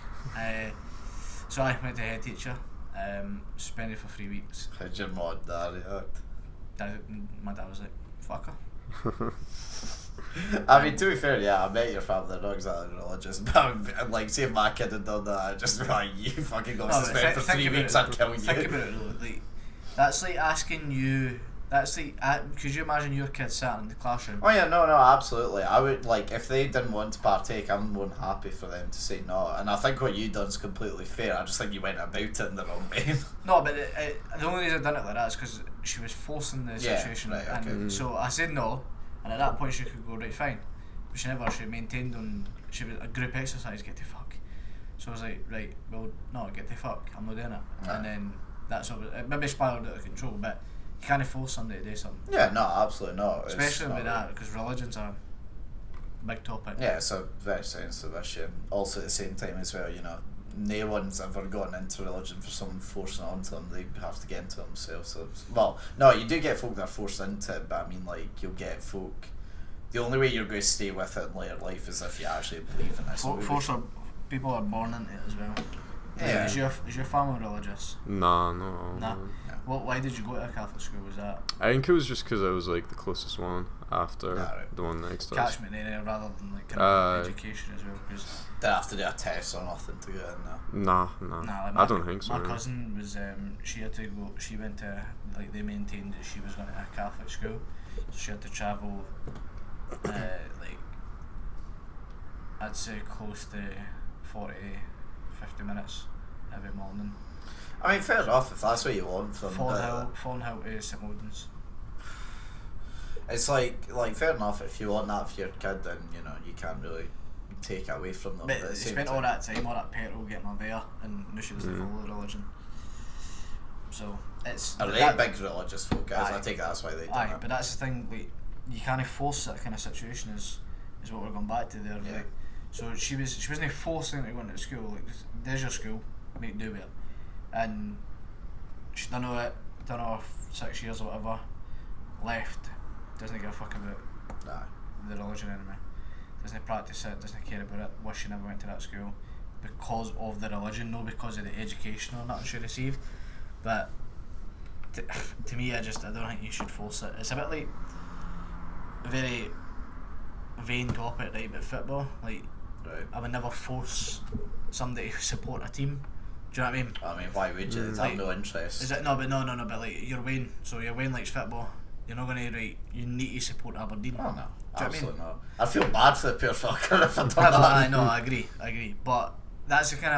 Speaker 2: So I went to head teacher, suspended for 3 weeks.
Speaker 1: How'd your mod that react?
Speaker 2: My dad was like, "Fuck her."
Speaker 1: I mean, to be fair, yeah, I met your family, they're not exactly religious, but like, see if my kid had done that, I'd just be like, you fucking got
Speaker 2: No, but
Speaker 1: suspended for 3
Speaker 2: about
Speaker 1: weeks,
Speaker 2: it,
Speaker 1: I'd kill you.
Speaker 2: Think about it though, like, that's like asking you, that's like, could you imagine your kid sat in the classroom?
Speaker 1: Oh yeah, no, absolutely. I would, like, if they didn't want to partake, I'm more than happy for them to say no. And I think what you done's completely fair. I just think you went about it in the wrong way.
Speaker 2: No, but the only reason I done it like that is because she was forcing the
Speaker 1: Yeah,
Speaker 2: situation,
Speaker 1: right, okay.
Speaker 2: and so I said no, and at that point she could go, right, fine, but she maintained on, she was a group exercise, get the fuck. So I was like, right, well, no, get the fuck, I'm not doing it.
Speaker 1: Right.
Speaker 2: And then that's over, it maybe spiraled out of control, but You can't force somebody to do something.
Speaker 1: Yeah, no, absolutely not.
Speaker 2: Especially with that, because religion's a big topic.
Speaker 1: Yeah, it's a very sensitive issue. Also, at the same time as well, you know, no one's ever gotten into religion for someone forcing it onto them. They have to get into it themselves. So, well, no, you do get folk that are forced into it, but I mean, like, you'll get folk. The only way you're going to stay with it in later life is if you actually believe in it.
Speaker 2: People are born into it as well.
Speaker 1: Yeah.
Speaker 2: Is your family religious?
Speaker 3: Nah.
Speaker 2: Why did you go to a Catholic school? Was that?
Speaker 3: I think it was just because I was like the closest one after the one next to us.
Speaker 2: Catchment area rather than like kind of education as well. Cause
Speaker 1: didn't have to do a test or nothing to get in there.
Speaker 3: Nah.
Speaker 2: like
Speaker 3: I don't think so.
Speaker 2: My cousin was she had to go. She went to like they maintained that she was going to a Catholic school, so she had to travel like I'd say close to 40-50 minutes every morning.
Speaker 1: I mean, fair enough if that's what you want from
Speaker 2: Thornhill to St Albans.
Speaker 1: It's like fair enough if you want that for your kid, then you know you can't really take it away from them.
Speaker 2: But they spent all that time, all that petrol getting her there, and knew she was the follow the religion. So it's
Speaker 1: are they big religious folk guys? I take that's why they do it.
Speaker 2: But that's the thing, like you can't force that kind of situation. Is what we're going back to there.
Speaker 1: Yeah.
Speaker 2: Like, so she wasn't forcing to go into school. Like there's your school, make do with it. And she done all it, done all 6 years or whatever, left, doesn't give a fuck about the religion anymore, doesn't practice it, doesn't care about it, wish she never went to that school because of the religion, not because of the education or nothing she received. But to me, I don't think you should force it. It's a bit like a very vain topic, right, but football, like I would never force somebody to support a team. Do you know what I mean?
Speaker 1: I mean, why would you? They have no interest.
Speaker 2: Is it no? But like you're Wayne, so you're Wayne likes football. You're not going to you need to support Aberdeen.
Speaker 1: Oh no, absolutely
Speaker 2: not.
Speaker 1: I feel bad for the poor fucker if I done that.
Speaker 2: I know, I agree. But that's the kind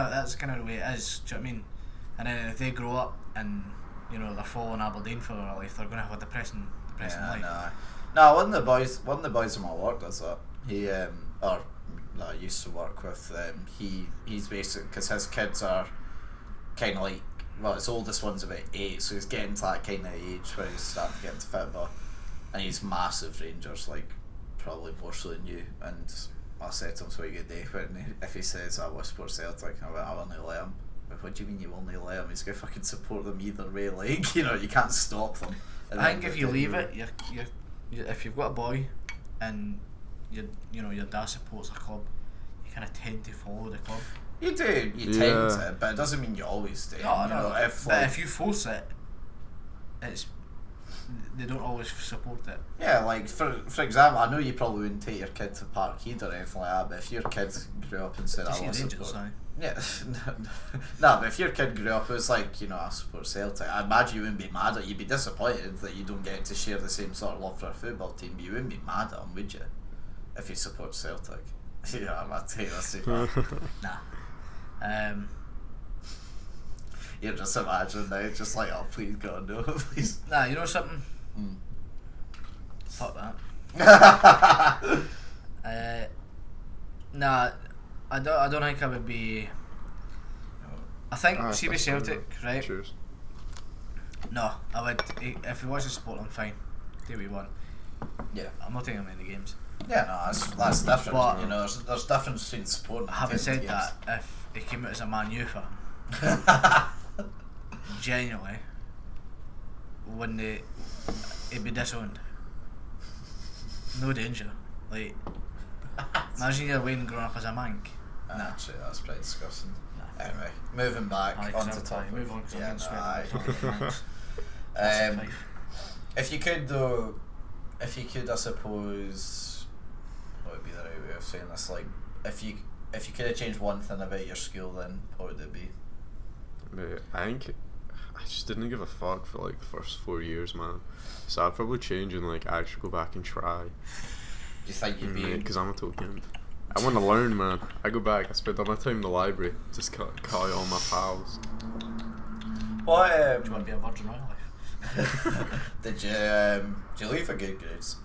Speaker 2: of the way it is. Do you know what I mean? And then if they grow up and you know they're following Aberdeen for their life, they're going to have a depressing life.
Speaker 1: No, one of the boys in my work does that. He I used to work with. He's basically because his kids are kind of like, well, his oldest one's about 8, so he's getting to that kind of age where he's starting to get into football, and he's massive Rangers, like probably more so than you. And I said to him, "So you good day?" If he says I will support Celtic, I will only let him. But what do you mean you will only let him? He's gonna fucking support them either way. Like you know, you can't stop them.
Speaker 2: I think if you leave it, you if you've got a boy, and your dad supports a club, you kind of tend to follow the club.
Speaker 1: You do, you tend to, but it doesn't mean you always do.
Speaker 2: No. If you force it, they don't always support it.
Speaker 1: Yeah, like for example, I know you probably wouldn't take your kid to Parkhead or anything like that, but if your kid grew up and said I want to support, but if your kid grew up, it was like, you know, I support Celtic, I imagine you wouldn't be mad at it. You'd be disappointed that you don't get to share the same sort of love for a football team, but you wouldn't be mad at him, would you? If he supports Celtic. Yeah, I'm not taking that's too bad.
Speaker 2: Nah.
Speaker 1: You're just imagining now, just like, oh please God no, please.
Speaker 2: Nah, you know something? Fuck that. Nah, I don't think I would be. I think CB Celtic, right?
Speaker 3: Cheers.
Speaker 2: No, I would. If he wants to support them, fine. Do what you want.
Speaker 1: Yeah,
Speaker 2: I'm not taking him in the games.
Speaker 1: Yeah, no, that's different.
Speaker 2: But,
Speaker 1: you know, there's difference between supporting.
Speaker 2: Having said that, if he came out as a Man U fan, genuinely, wouldn't he'd be disowned. No danger. Like, imagine you're Wayne growing up as a mank.
Speaker 1: Nah, true, that's pretty disgusting. Nah. Anyway, moving back onto topic.
Speaker 2: Move on,
Speaker 1: if you could though, I suppose, what would be the right way of saying this? Like, if you could have changed one thing about your school, then what would it be?
Speaker 3: Mate, I think I just didn't give a fuck for like the first 4 years, man. So I'd probably change and like actually go back and try.
Speaker 1: Do you think you'd be?
Speaker 3: Because I'm a total gimp. I want to learn, man. I go back. I spend all my time in the library, just call all my pals.
Speaker 1: What?
Speaker 2: Do you want to be a virgin royal life?
Speaker 1: Did you leave a good grades?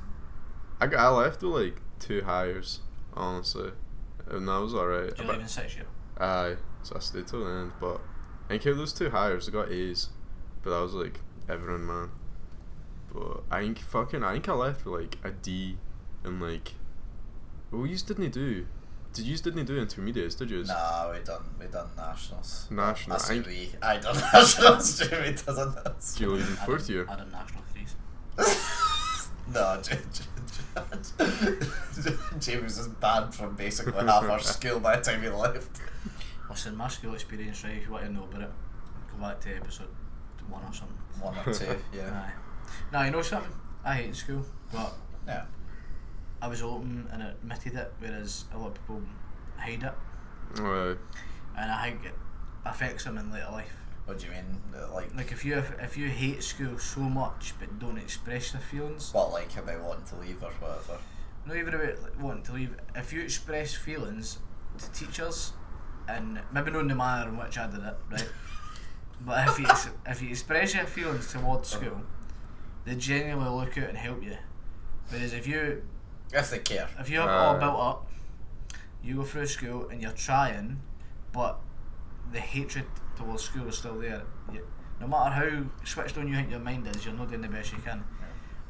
Speaker 3: I left with like 2 hires, honestly, and that was alright.
Speaker 2: Did you leave in 6 year?
Speaker 3: Aye, so I stayed till the end, but I think out of those 2 hires I got A's, but that was like everyone, man. but I think I left with like a D, and like, well, you didn't do intermediates, did you?
Speaker 1: Nah, we done nationals.
Speaker 3: National.
Speaker 1: I done nationals. Jamie doesn't.
Speaker 3: Did you leave in fourth year?
Speaker 2: I done national threes.
Speaker 1: No, James was banned from basically half our school by the time he left.
Speaker 2: Listen, my school experience, right, if you want to know about it, go back to episode 1 or something.
Speaker 1: 1 or 2, yeah.
Speaker 2: Aye. Now, you know something? I hated school, but
Speaker 1: Yeah.
Speaker 2: I was open and admitted it, whereas a lot of people hide it.
Speaker 3: Right.
Speaker 2: And I think it affects them in later life.
Speaker 1: What do you mean?
Speaker 2: Like if you hate school so much but don't express your feelings,
Speaker 1: What, like about wanting to leave or whatever?
Speaker 2: not even about like, wanting to leave. If you express feelings to teachers, and maybe not in the manner in which I did it, right? But if you express your feelings towards school, they genuinely look out and help you. Whereas if
Speaker 1: they care.
Speaker 2: if you have it all built up, you go through school and you're trying, but the hatred towards school is still there. No matter how switched on you think your mind is, you're not doing the best you can.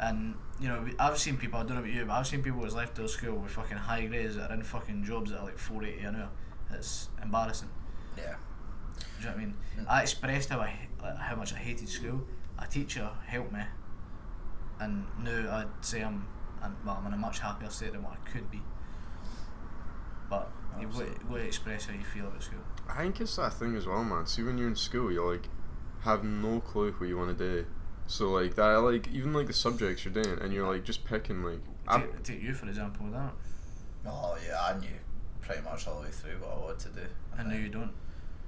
Speaker 2: And you know, I've seen people, I don't know about you, but I've seen people that's left their school with fucking high grades that are in fucking jobs that are like 480 an hour. It's embarrassing.
Speaker 1: Yeah.
Speaker 2: Do you know what I mean? I expressed how how much I hated school. A teacher helped me, and now I'd say I'm in a much happier state than what I could be. But you've got to express how you feel about school.
Speaker 3: I think it's that thing as well, man. See, when you're in school, you like have no clue what you want to do. So like that, like even like the subjects you're doing, and you're like just picking like.
Speaker 2: Take you for example with that.
Speaker 1: Oh yeah, I knew pretty much all the way through what I wanted to do.
Speaker 2: I know you don't.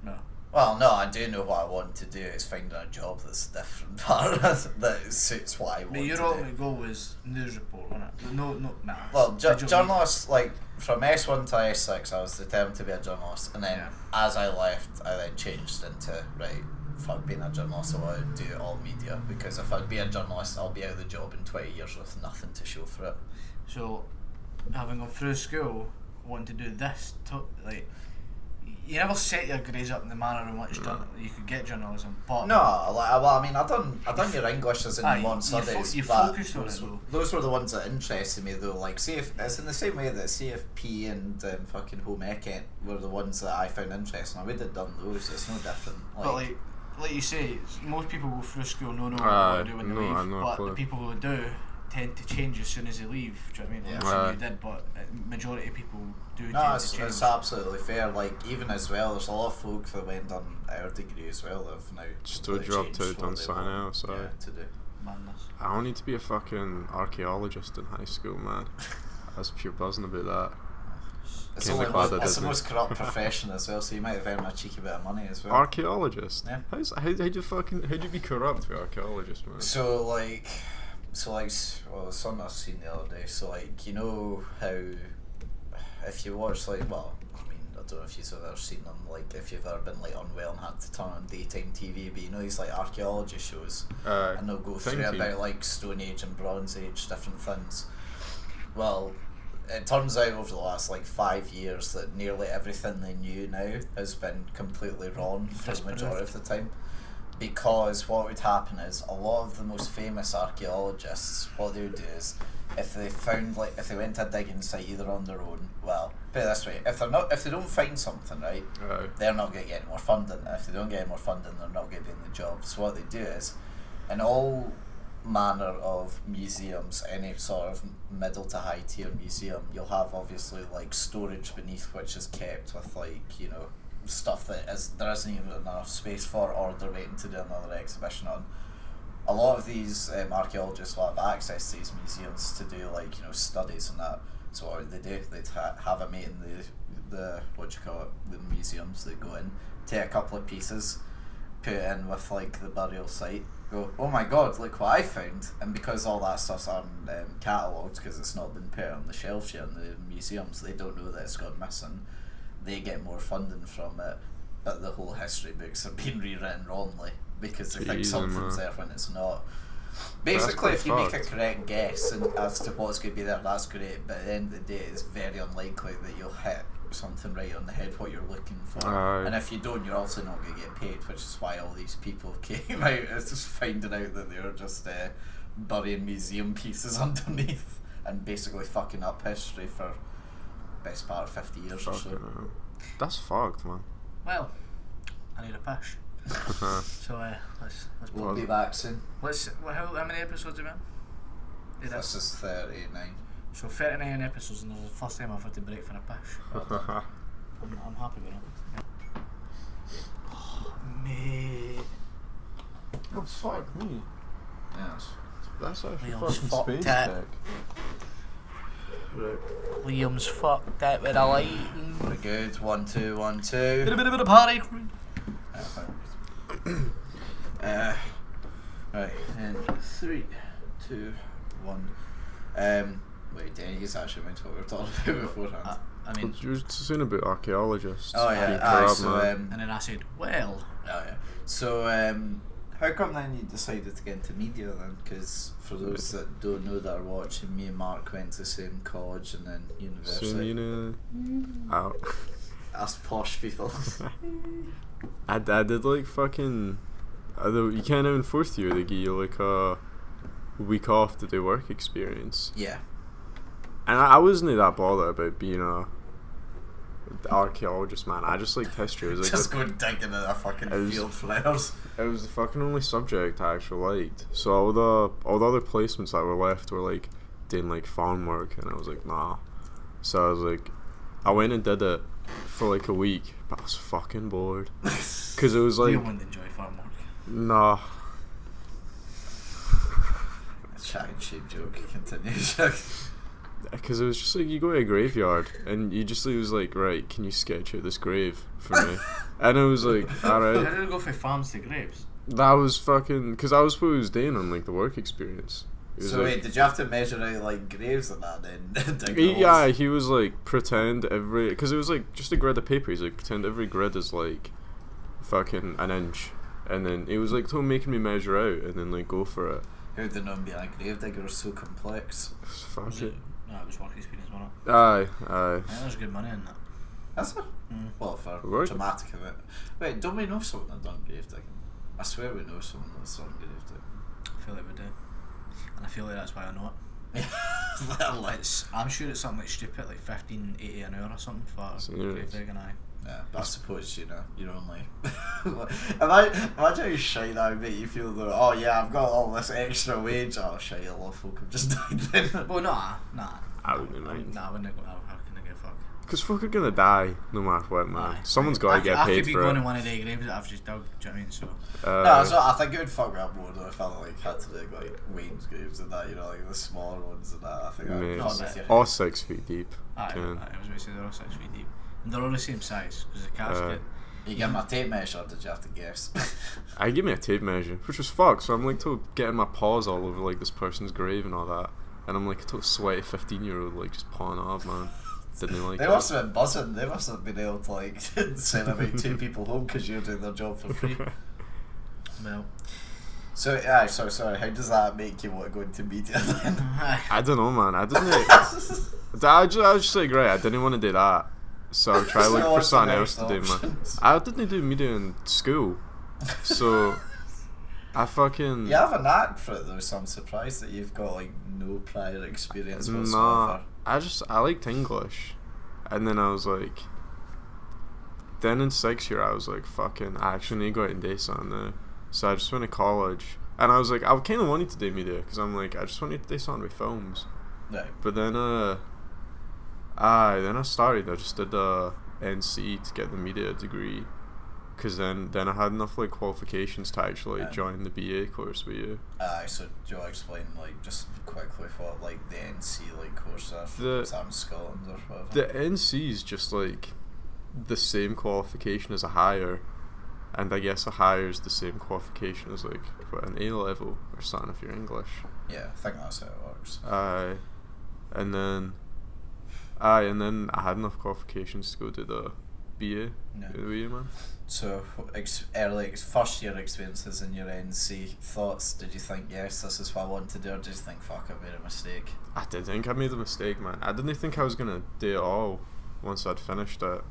Speaker 2: No.
Speaker 1: Well, no, I do know what I want to do. It's finding a job that's a different part that suits what I want
Speaker 2: But
Speaker 1: to
Speaker 2: your
Speaker 1: do.
Speaker 2: ultimate goal was news report, wasn't it? No, nah.
Speaker 1: Well, journalist, like from S1 to S6, I was determined to be a journalist, and then as I left, I then changed into fuck being a journalist. I want to do all media, because if I'd be a journalist, I'll be out of the job in 20 years with nothing to show for it.
Speaker 2: So, having gone through school, wanting to do this, like, you never set your grades up in the manner in which you could get journalism, but
Speaker 1: No, I mean, I done your English as in modern studies.
Speaker 2: You
Speaker 1: but
Speaker 2: focused on it though.
Speaker 1: those were the ones that interested me though. Like, see if it's in the same way that CFP and fucking home econ were the ones that I found interesting. I would have done those. It's no different.
Speaker 2: But like you say, most people go through school no knowing what to do when they leave. But the people who do tend to change as soon as they leave. Do you know what I mean? Obviously you did, but majority of people do tend to change.
Speaker 1: It's absolutely fair. Like, even as well, there's a lot of folk that went on our degree as well that have now
Speaker 3: just dropped out, done something else.
Speaker 1: To do.
Speaker 2: Madness.
Speaker 3: I don't need to be a fucking archaeologist in high school, man. I was pure buzzing about that.
Speaker 1: It's the most corrupt profession as well, so you might have earned a cheeky bit of money as well.
Speaker 3: Archaeologist?
Speaker 1: Yeah.
Speaker 3: How do you be corrupt with archaeologist, man?
Speaker 1: So something I've seen the other day. So like, you know how if you watch I mean, I don't know if you've ever seen them. Like, if you've ever been like unwell and had to turn on daytime TV, but you know these like archaeology shows, and they'll go through about like Stone Age and Bronze Age, different things. Well, it turns out over the last like 5 years that nearly everything they knew now has been completely wrong for the majority of the time. Because what would happen is a lot of the most famous archaeologists, what they would do is if they went to a digging site either on their own, well, put it this way, if they don't find something, right, they're not going to get any more funding. And if they don't get any more funding, they're not going to do the job. So what they do is, in all manner of museums, any sort of middle to high tier museum, you'll have obviously like storage beneath which is kept with like, you know, stuff there isn't even enough space for, or they're waiting to do another exhibition on. A lot of these archaeologists will have access to these museums to do like, you know, studies and that. So what would they do? They'd have a mate in the the museums. They go in, take a couple of pieces, put it in with like the burial site, go, oh my god, look what I found. And because all that stuff's on catalogued, because it's not been put on the shelf yet in the museums, they don't know that it's gone missing. They get more funding from it, but the whole history books are being rewritten wrongly because they think something's there when it's not. Basically, if you make a correct guess as to what's going to be there, that's great, but at the end of the day, it's very unlikely that you'll hit something right on the head, what you're looking for. And if you don't, you're also not going to get paid, which is why all these people came out as just finding out that they were just burying museum pieces underneath and basically fucking up history for best part of 50 years or
Speaker 3: Fucking
Speaker 1: so.
Speaker 3: hell. That's fucked, man.
Speaker 2: Well, I need a pish. So let's
Speaker 1: We'll be back soon.
Speaker 2: how many episodes have we been?
Speaker 1: This is 39.
Speaker 2: So 39 episodes, and this is the first time I've had to break for a pish. I'm happy with it. Oh, mate.
Speaker 3: Oh, fuck me.
Speaker 1: Yes.
Speaker 3: That's actually
Speaker 2: Liam's
Speaker 3: fucking
Speaker 2: fucked
Speaker 3: space
Speaker 2: it.
Speaker 3: tech. Right.
Speaker 2: Liam's fucked it with a lighting.
Speaker 1: We're good. 1, 2, 1, 2.
Speaker 2: Bit of a party.
Speaker 1: Right, and 3, 2, 1. Wait, Danny, you actually meant what we were talking about beforehand.
Speaker 2: I mean,
Speaker 3: You were saying about archaeologists.
Speaker 1: Oh
Speaker 3: being
Speaker 1: yeah, aye,
Speaker 3: corrupt,
Speaker 1: so
Speaker 3: man.
Speaker 2: and then I said, well,
Speaker 1: oh yeah. So how come then you decided to get into media then? Because for those that don't know that are watching, me and Mark went to the same college and then university.
Speaker 3: Soon, you know. Out.
Speaker 1: Us posh people.
Speaker 3: I did like fucking. You can't have in fourth year, they give you like a week off to do work experience.
Speaker 1: Yeah.
Speaker 3: And I wasn't that bothered about being a archaeologist, man. I just liked history. It was like
Speaker 1: Just go digging in a fucking field flares.
Speaker 3: It was the fucking only subject I actually liked. So all the other placements that were left were like doing like farm work, and I was like, nah. So I was like, I went and did it for like a week, but I was fucking bored because it was like,
Speaker 2: you wouldn't enjoy farm work.
Speaker 3: nah.
Speaker 1: Shag and shape joke continues.
Speaker 3: Because it was just like you go to a graveyard and you just it was like, right, can you sketch out this grave for me? And it was like,
Speaker 2: How
Speaker 3: alright.
Speaker 2: did it go from farms to graves?
Speaker 3: That was fucking because I was what I was doing on like the work experience. It was
Speaker 1: So
Speaker 3: like,
Speaker 1: wait, did you have to measure out like graves and that then? Dig
Speaker 3: yeah,
Speaker 1: holes?
Speaker 3: he was like pretend every because it was like just a grid of paper. He's like pretend every grid is like fucking an inch, and then it was like making me measure out and then like go for it.
Speaker 1: How did not being a grave digger was so complex?
Speaker 3: Fuck
Speaker 2: Was
Speaker 3: it.
Speaker 2: it? No, it was work experience, wasn't it?
Speaker 3: Aye.
Speaker 2: Yeah, there's good money in that.
Speaker 1: That's it.
Speaker 2: Mm.
Speaker 1: Well, for
Speaker 3: Right.
Speaker 1: dramatic of it. Wait, don't we know someone that done grave digging? I swear we know someone that's done grave
Speaker 2: I feel like we do. And I feel like that's why I know it.
Speaker 1: digging. Like,
Speaker 2: I'm sure it's something like stupid, like 15.80 an hour or something for
Speaker 3: Serious?
Speaker 2: grave digging. Aye.
Speaker 1: yeah, but I suppose you know you're only. Imagine how shy that would make you feel though. Oh yeah, I've got all this extra wage. Oh shy, a lot of folk have just died then.
Speaker 2: Well, nah.
Speaker 3: I wouldn't mind.
Speaker 2: Nah, I wouldn't go. How can I give a fuck?
Speaker 3: Because folk are gonna die no matter what, man.
Speaker 2: Aye.
Speaker 3: Someone's got to get
Speaker 2: I
Speaker 3: paid
Speaker 2: could be
Speaker 3: for
Speaker 2: going
Speaker 3: it.
Speaker 2: in one of the graves that I've just dug. Do you know what I mean? So.
Speaker 1: No, so I think it would fuck me up more though if I like had to dig like Wayne's graves and that, you know, like the smaller ones and that. I think that would
Speaker 3: Mate,
Speaker 1: fuck with you.
Speaker 3: all 6 feet deep.
Speaker 2: Aye,
Speaker 3: Can.
Speaker 2: I was going to say they're all 6 feet deep. And they're all the same size, because the casket.
Speaker 1: You give me a tape measure, or did you have to guess?
Speaker 3: I give me a tape measure, which was fucked. So I'm like getting my paws all over like this person's grave and all that, and I'm like a total sweaty 15-year-old like just pawing off, man. Didn't like
Speaker 1: They
Speaker 3: it.
Speaker 1: must have been buzzing. They must have been able to like send about 2 people home because you're doing their job for free.
Speaker 2: Well.
Speaker 1: So sorry. How does that make you want to go into media then?
Speaker 3: I don't know, man. I didn't. I was just like, right, I didn't want to do that, so I tried
Speaker 1: So
Speaker 3: like for
Speaker 1: what's the
Speaker 3: something
Speaker 1: next
Speaker 3: else to do, man.
Speaker 1: options?
Speaker 3: I didn't do media in school, so I fucking.
Speaker 1: You have a knack for it though, so I'm surprised that you've got like no prior experience whatsoever.
Speaker 3: Nah, I liked English, and then I was like, then in 6th year I was like, fucking, I actually need to go out and do something now. So I just went to college, and I was like, I kind of wanted to do media because I'm like, I just wanted to do something with films.
Speaker 1: Right.
Speaker 3: But then I started. I just did the NC to get the media degree, because then I had enough like qualifications to actually join the BA course with you.
Speaker 1: So do you want to explain like just quickly what like the NC like course are? Is that in Scotland or whatever?
Speaker 3: The NC is just like the same qualification as a higher, and I guess a higher is the same qualification as like an A level or something if you're English.
Speaker 1: Yeah, I think that's how it works.
Speaker 3: And then I had enough qualifications to go to the BA.
Speaker 1: Yeah.
Speaker 3: With you, man.
Speaker 1: So early first year experiences in your NC thoughts? Did you think yes, this is what I want to do, or did you think fuck, I made a mistake?
Speaker 3: I did think I made a mistake, man. I didn't think I was gonna do it all once I'd finished it.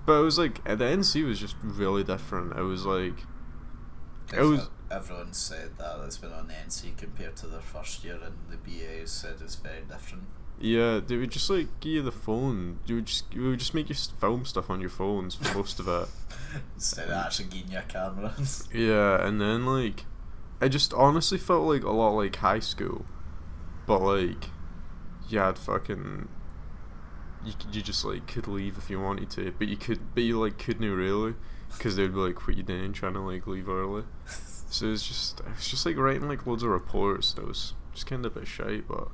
Speaker 3: But it was like the NC was just really different. It was like it
Speaker 1: everyone's said that's been on the NC compared to their first year, and the BA said it's very different.
Speaker 3: Yeah, they would just like give you the phone. You would just make you film stuff on your phones for most of it.
Speaker 1: Instead of actually getting your camera.
Speaker 3: Yeah, and then like, it just honestly felt like a lot like high school, but like, you had fucking. You just like could leave if you wanted to, but you like couldn't really, because they'd be like, "What you doing? Trying to like leave early?" So it was just like writing like loads of reports. That was just kind of a bit shite, but.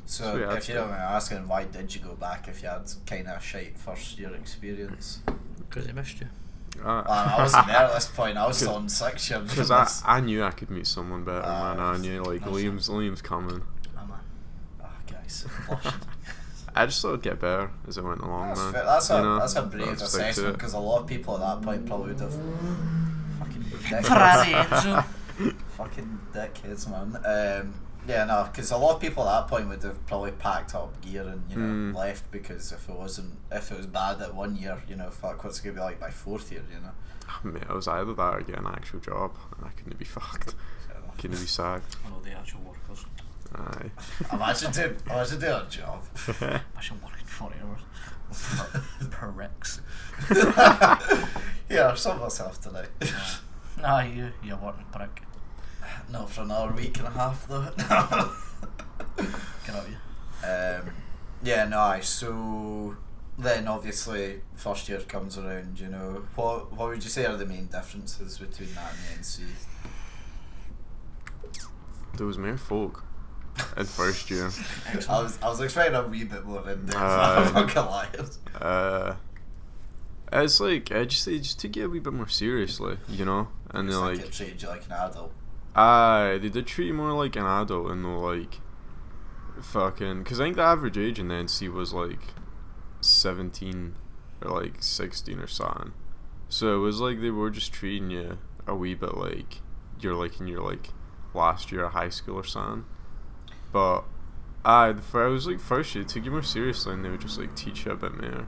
Speaker 1: So if you don't mind asking, why did you go back if you had kind of a shite first year experience?
Speaker 2: Because he missed you.
Speaker 1: I wasn't there at this point. I was still on 6 years.
Speaker 3: Because I knew I could meet someone better, man. I knew like Liam's coming.
Speaker 2: Oh man.
Speaker 1: Oh, guys,
Speaker 3: I just thought it'd get better as it went along, man.
Speaker 1: That's a brave assessment, because a lot of people at that point probably would have fucking fucking dickheads, man. Yeah, no, because a lot of people at that point would have probably packed up gear and left, because if it was bad at 1 year, fuck, what's it gonna be like by 4th year,
Speaker 3: Mate, it was either that or get an actual job, and I couldn't be fucked. Couldn't be sacked.
Speaker 2: I know the actual workers.
Speaker 3: Aye.
Speaker 1: Imagine doing a job.
Speaker 2: Imagine working 40 hours per Rex.
Speaker 1: Yeah, some myself tonight.
Speaker 2: Nah, you working prick.
Speaker 1: Not for another week and a half though.
Speaker 2: Get out you.
Speaker 1: Yeah, no. So then, obviously, first year comes around. What would you say are the main differences between that and the NC?
Speaker 3: There was more folk in first year.
Speaker 1: I was expecting a wee bit more in depth. I'm not gonna lie.
Speaker 3: It's like they just took it a wee bit more seriously, and they're like
Speaker 1: it treated you like an adult.
Speaker 3: They did treat you more like an adult, and they're like, fucking, because I think the average age in the NC was like 17 or like 16 or something. So it was like they were just treating you a wee bit like you're like in your like last year of high school or something. But I was like first year, they took you more seriously, and they would just like teach you a bit more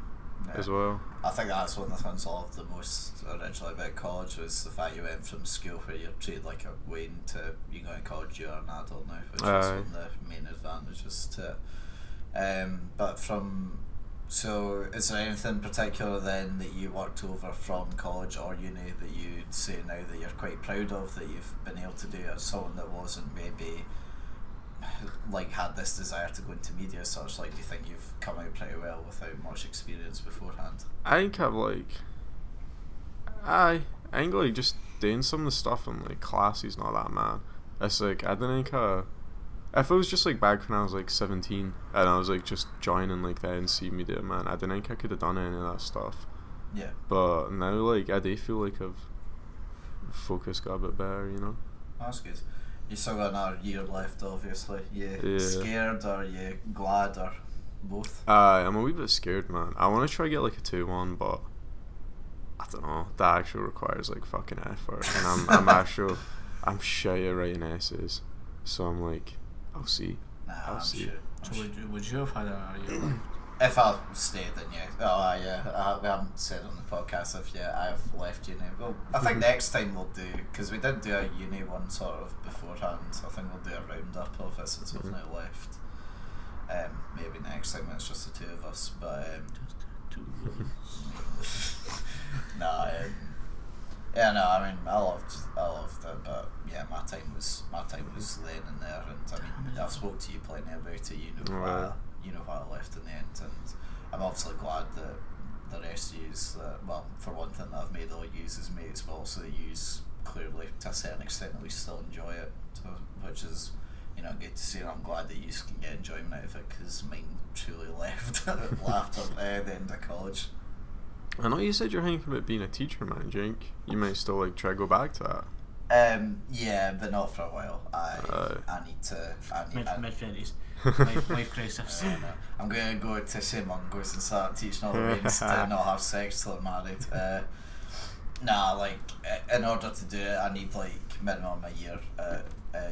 Speaker 3: as well.
Speaker 1: I think that's one of the things I loved the most originally about college, was the fact you went from school where you're treated like a Wayne to you go to college, you're an adult now, which is one of the main advantages to it. So is there anything particular then that you worked over from college or uni that you'd say now that you're quite proud of, that you've been able to do as someone that wasn't maybe like had this desire to go into media such? Like, do you think you've come out pretty well without much experience beforehand?
Speaker 3: I think like just doing some of the stuff in like class is not that mad. It's like I didn't think if it was just like back when I was like 17 and I was like just joining like the NC media, man, I didn't think I could have done any of that stuff.
Speaker 1: Yeah.
Speaker 3: But now like I do feel like I've focused got a bit better,
Speaker 1: That's good. You still got another year left, obviously. You scared, or you glad, or both?
Speaker 3: I'm a wee bit scared, man. I want to try to get like a 2-1, but I don't know. That actually requires like fucking effort, and I'm shy at writing essays, so I'm like, I'll see.
Speaker 1: I'll see.
Speaker 2: Sure. So would you have had another year?
Speaker 1: If I stayed, then yeah. Oh, yeah. We haven't said on the podcast if I've left uni. Well, I think next time we'll do, because we did do a uni one sort of beforehand. I think we'll do a roundup of it since we've now left. Maybe next time it's just the two of us, but
Speaker 2: Just two of us.
Speaker 1: yeah, no. I mean, I loved it, but yeah, my time was laying in there, and I mean, I've spoke to you plenty about it. You know why I left in the end, and I'm obviously glad that the rest of yous, well, for one thing, that I've made all yous as mates, but also that yous clearly, to a certain extent at least, still enjoy it, which is, good to see, and I'm glad that yous can get enjoyment out of it, because mine truly left after the end of college.
Speaker 3: I know you said you're thinking about being a teacher, man. Do you think you might still like try to go back to that?
Speaker 1: Yeah, but not for a while. I need to.
Speaker 2: Mid-50s. Life crisis.
Speaker 1: I'm going to go to St Mungo's and start teaching all the ways to not have sex till I'm married. In order to do it, I need like minimum a year at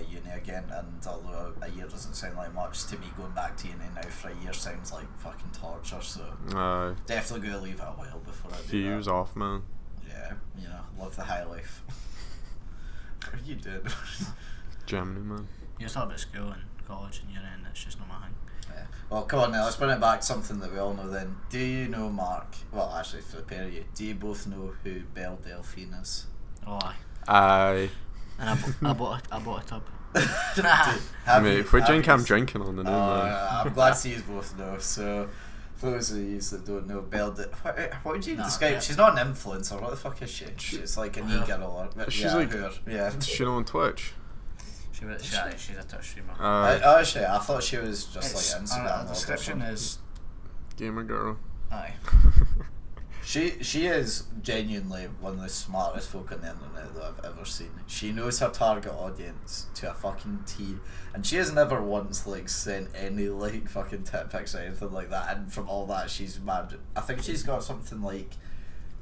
Speaker 1: uni again, and although a year doesn't sound like much to me, going back to uni now for a year sounds like fucking torture, so definitely going to leave it a while before I do that.
Speaker 3: Few years off, man.
Speaker 1: Yeah, live the high life. What are you doing?
Speaker 3: Germany, man.
Speaker 2: You're talking about school and college and uni, and it's just not my thing.
Speaker 1: Yeah. Well, come on now, let's bring it back to something that we all know then. Do you know, Mark? Well, actually, for the pair of you, do you both know who Belle Delphine is?
Speaker 2: Oh, aye.
Speaker 3: Aye.
Speaker 2: And I bought a tub.
Speaker 3: Mate, what drink I'm drinking on the new man.
Speaker 1: I'm glad to see you both know. So, for those of you that don't know, what would you describe?
Speaker 2: Yeah.
Speaker 1: She's not an influencer. What the fuck is she? She's like an e-girl.
Speaker 3: She's like,
Speaker 1: yeah.
Speaker 3: Is she on Twitch?
Speaker 2: She's a touch streamer.
Speaker 1: Actually, I thought she was just like Instagram.
Speaker 2: The description is
Speaker 3: gamer girl.
Speaker 2: aye.
Speaker 1: She is genuinely one of the smartest folk on the internet that I've ever seen. She knows her target audience to a fucking T, and she has never once like sent any like fucking tit pics or anything like that. And from all that, she's mad. I think she's got something like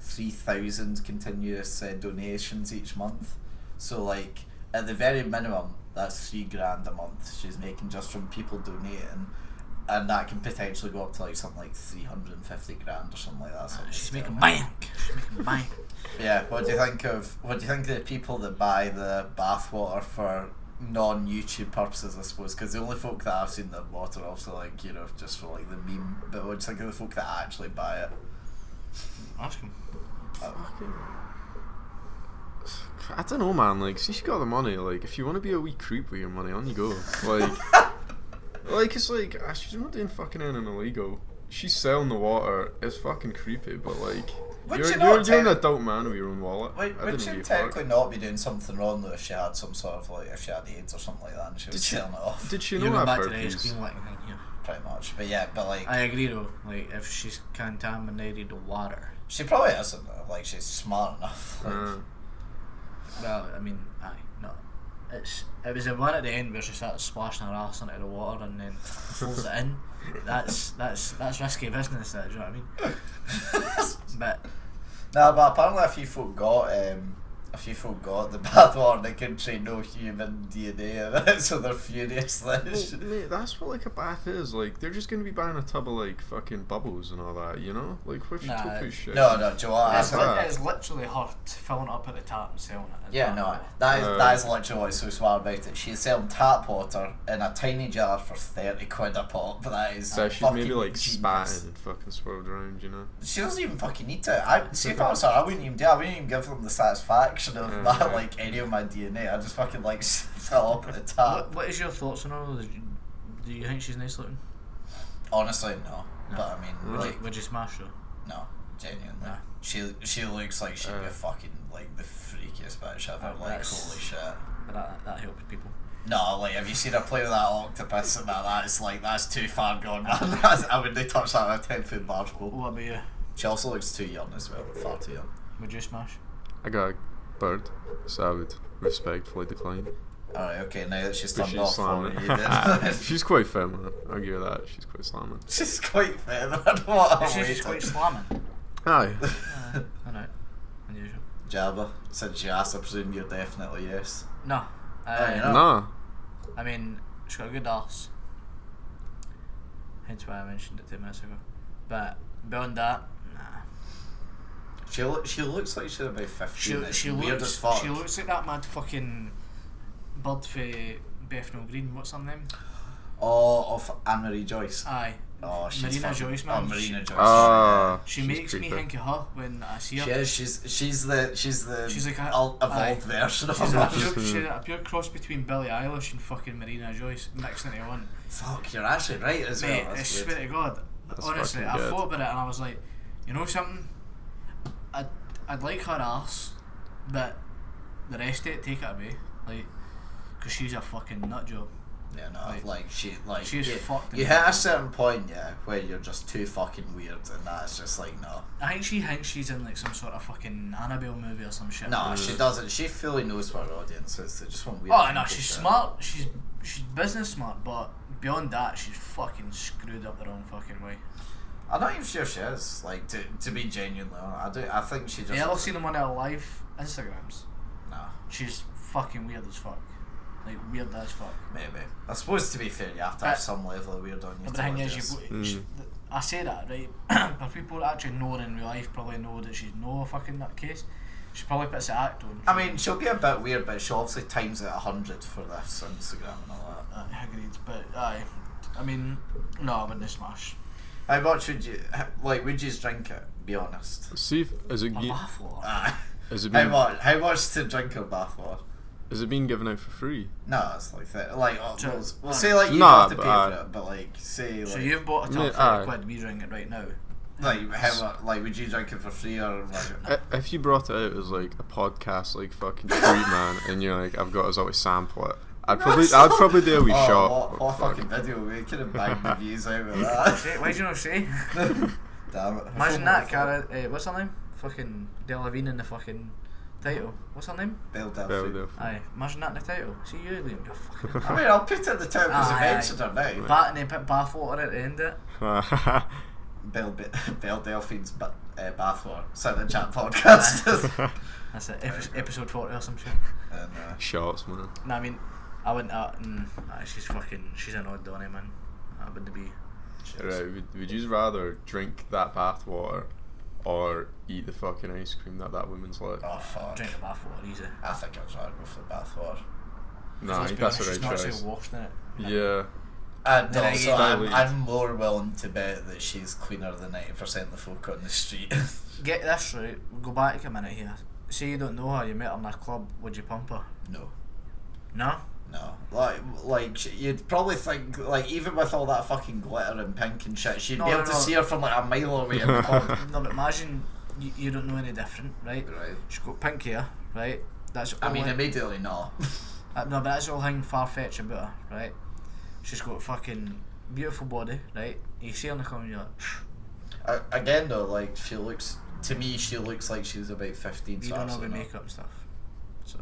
Speaker 1: 3,000 continuous donations each month. So like at the very minimum, that's $3,000 a month she's making just from people donating. And that can potentially go up to like something like 350 grand or something like that. So
Speaker 2: She's making bank.
Speaker 1: Yeah. What do you think of the people that buy the bathwater for non-YouTube purposes? I suppose because the only folk that I've seen that bought are also like just for like the meme. But what do you think of the folk that actually buy it?
Speaker 2: Ask him.
Speaker 3: I don't know, man. Like, see, she got the money. Like, if you want to be a wee creep with your money, on you go. Like. Like, it's like, she's not doing fucking anything illegal. She's selling the water. It's fucking creepy, but like, you're an adult man with your own wallet.
Speaker 1: Would she technically not be doing something wrong though if she had some sort of like, if she had AIDS or something like that and she was selling it off?
Speaker 3: Did she know I've heard
Speaker 1: Pretty much, but yeah, but like...
Speaker 2: I agree though, like, if she's contaminated the water.
Speaker 1: She probably isn't though, like, she's smart enough. Like,
Speaker 2: well, I mean, aye, no. It was the one at the end where she started splashing her ass into the water and then pulls it in. That's risky business, that, do you know what I mean? But
Speaker 1: but apparently a few folk got the bathwater, they couldn't say no human DNA in it, so they're furious.
Speaker 3: Well, mate, that's what like a bath is. Like, they're just gonna be buying a tub of like fucking bubbles and all that, you know? Like, what you talking shit?
Speaker 1: No, Joe.
Speaker 2: It's literally her filling it up at the tap and selling it.
Speaker 1: Yeah, no, that is literally what's so smart about it. She's selling tap water in a tiny jar for 30 quid a pop. That is
Speaker 3: so she's maybe like
Speaker 1: genius.
Speaker 3: Spatting and fucking swirled around, you know?
Speaker 1: She doesn't even fucking need to. See if I was her, I wouldn't even give them the satisfaction of that, like any of my DNA. I just fucking like fill up at the tap.
Speaker 2: What is your thoughts on her? Do you think she's nice looking?
Speaker 1: Honestly, no. But I mean,
Speaker 2: would you smash her?
Speaker 1: No, genuinely.
Speaker 2: Nah.
Speaker 1: She looks like she'd be fucking like the freakiest bitch ever. Like, holy shit.
Speaker 2: That helps people.
Speaker 1: No, like, have you seen her play with that octopus and that's too far gone, man. I wouldn't touch that with a 10-foot barge pole.
Speaker 2: What about you?
Speaker 1: She also looks too young as well, far too young.
Speaker 2: Would you smash?
Speaker 3: I got a bird, so I would respectfully decline.
Speaker 1: Alright, okay, now that she's turned off
Speaker 3: slamming.
Speaker 1: for you did.
Speaker 3: She's quite feminine, I'll give her that. She's quite slamming.
Speaker 1: She's quite feminine. What
Speaker 2: She's quite slamming.
Speaker 3: Aye.
Speaker 2: I know. Unusual.
Speaker 1: Jabba, since you asked, I presume you're definitely yes.
Speaker 2: No.
Speaker 3: No.
Speaker 2: I mean, she's got a good arse. Hence why I mentioned it 2 minutes ago. But beyond that, nah.
Speaker 1: She looks like she's about 15.
Speaker 2: She
Speaker 1: weird as fuck.
Speaker 2: She looks like that mad fucking bird for Bethnal Green. What's her name?
Speaker 1: Oh, of Anne-Marie Joyce.
Speaker 2: Aye.
Speaker 1: Oh, she's
Speaker 2: Marina
Speaker 1: fucking,
Speaker 2: Joyce, man.
Speaker 1: Oh, Marina Joyce.
Speaker 2: She makes me think of her when I see her.
Speaker 1: She is. She's like a evolved version of
Speaker 2: she's
Speaker 1: her.
Speaker 2: She's a pure cross between Billie Eilish and fucking Marina Joyce mixed into one.
Speaker 1: Fuck, you're actually right as
Speaker 2: Mate,
Speaker 1: well.
Speaker 2: I swear to God. Honestly, I thought about it and I was like, you know something? I'd like her ass, but the rest of it, take it away. Like, because she's a fucking nut job.
Speaker 1: Yeah, no,
Speaker 2: she's fucked.
Speaker 1: You hit a certain point, yeah, where you're just too fucking weird, and that's just like, no.
Speaker 2: I think she thinks she's in like some sort of fucking Annabelle movie or some shit.
Speaker 1: No, she doesn't. She fully knows what her audience is. They just want weird.
Speaker 2: Oh no, she's smart. She's business smart, but beyond that, she's fucking screwed up the wrong fucking way.
Speaker 1: I'm not even sure she is. Like, to be genuinely honest, I think she just.
Speaker 2: You ever seen them on her live Instagrams?
Speaker 1: No.
Speaker 2: She's fucking weird as fuck. Like, weird as fuck.
Speaker 1: Maybe. I suppose to be fair, you have to have some level of weird on you.
Speaker 2: But the thing is, I say that, right? But people that actually know her in real life probably know that she's no fucking nutcase. She probably puts the act on.
Speaker 1: I mean, she'll be a bit weird, but she obviously times it 100 for this Instagram and all that.
Speaker 2: Agreed, but aye. I mean, no, I wouldn't smash.
Speaker 1: How much would you would you drink it? Be honest.
Speaker 3: See if is it
Speaker 2: A bathwater.
Speaker 3: is it
Speaker 1: How
Speaker 3: being,
Speaker 1: much? How much to drink a bathwater?
Speaker 3: is it being given out for free?
Speaker 1: No, it's like that. Like
Speaker 2: So-
Speaker 1: we'll say like you
Speaker 3: Nah,
Speaker 1: have to pay
Speaker 3: but,
Speaker 1: for it, but like say like
Speaker 2: So you've bought a tub for
Speaker 3: aye.
Speaker 2: £1. We drink it right now.
Speaker 1: like how much? Like would you drink it for free or like?
Speaker 3: If you brought it out as like a podcast, like fucking treat, man, and you're like, I've got us always sample it, I'd probably do a wee shot.
Speaker 1: What
Speaker 3: but fuck.
Speaker 1: fucking video? We could have banged the views out with that.
Speaker 2: Why do you not say?
Speaker 1: Damn it.
Speaker 2: Imagine that, Cara. What's her name? Fucking Delevingne in the fucking title. What's her name?
Speaker 1: Belle
Speaker 3: Belle
Speaker 1: Delphine.
Speaker 3: Delphine.
Speaker 2: Aye. Imagine that in the title. See you, Liam. You're fucking.
Speaker 1: I mean, I'll put it at the top because I
Speaker 2: Aye,
Speaker 1: mentioned her now.
Speaker 2: Bat and then put bathwater at the end of it.
Speaker 1: Belle Delphine's bathwater. Sound and Chat podcast.
Speaker 2: That's it. Episode 40 or some shit.
Speaker 1: And,
Speaker 3: Shots, man.
Speaker 2: No, I mean, I wouldn't. She's an odd Donny, man. I wouldn't be.
Speaker 3: Right, would you rather drink that bath water or eat the fucking ice cream that woman's like?
Speaker 1: oh fuck.
Speaker 2: Drink the bathwater, easy.
Speaker 1: I think I'd rather go for the bathwater.
Speaker 3: Nah,
Speaker 2: Let's be
Speaker 3: that's
Speaker 2: honest,
Speaker 3: the right
Speaker 2: she's not
Speaker 3: choice.
Speaker 2: so washed in it.
Speaker 3: Yeah.
Speaker 1: And
Speaker 2: Then
Speaker 1: also,
Speaker 3: again-
Speaker 1: I'm more willing to bet that she's cleaner than 90% of the folk on the street.
Speaker 2: Get this right. We'll go back a minute here. Say you don't know her, you met her in a club. Would you pump her?
Speaker 1: No.
Speaker 2: No.
Speaker 1: No, you'd probably think, like, even with all that fucking glitter and pink and shit, she'd be able to see her from like a mile away in the pub.
Speaker 2: No, but imagine you don't know any different, right?
Speaker 1: Right.
Speaker 2: She's got pink hair, right? That's
Speaker 1: I
Speaker 2: all
Speaker 1: mean,
Speaker 2: in-
Speaker 1: immediately no.
Speaker 2: no, but that's the whole thing far-fetched about her, right? She's got fucking beautiful body, right? You see her in the corner, you're like,
Speaker 1: Again though, like, she looks like she's about 15.
Speaker 2: you
Speaker 1: so
Speaker 2: don't know about
Speaker 1: absolutely
Speaker 2: makeup and stuff. So,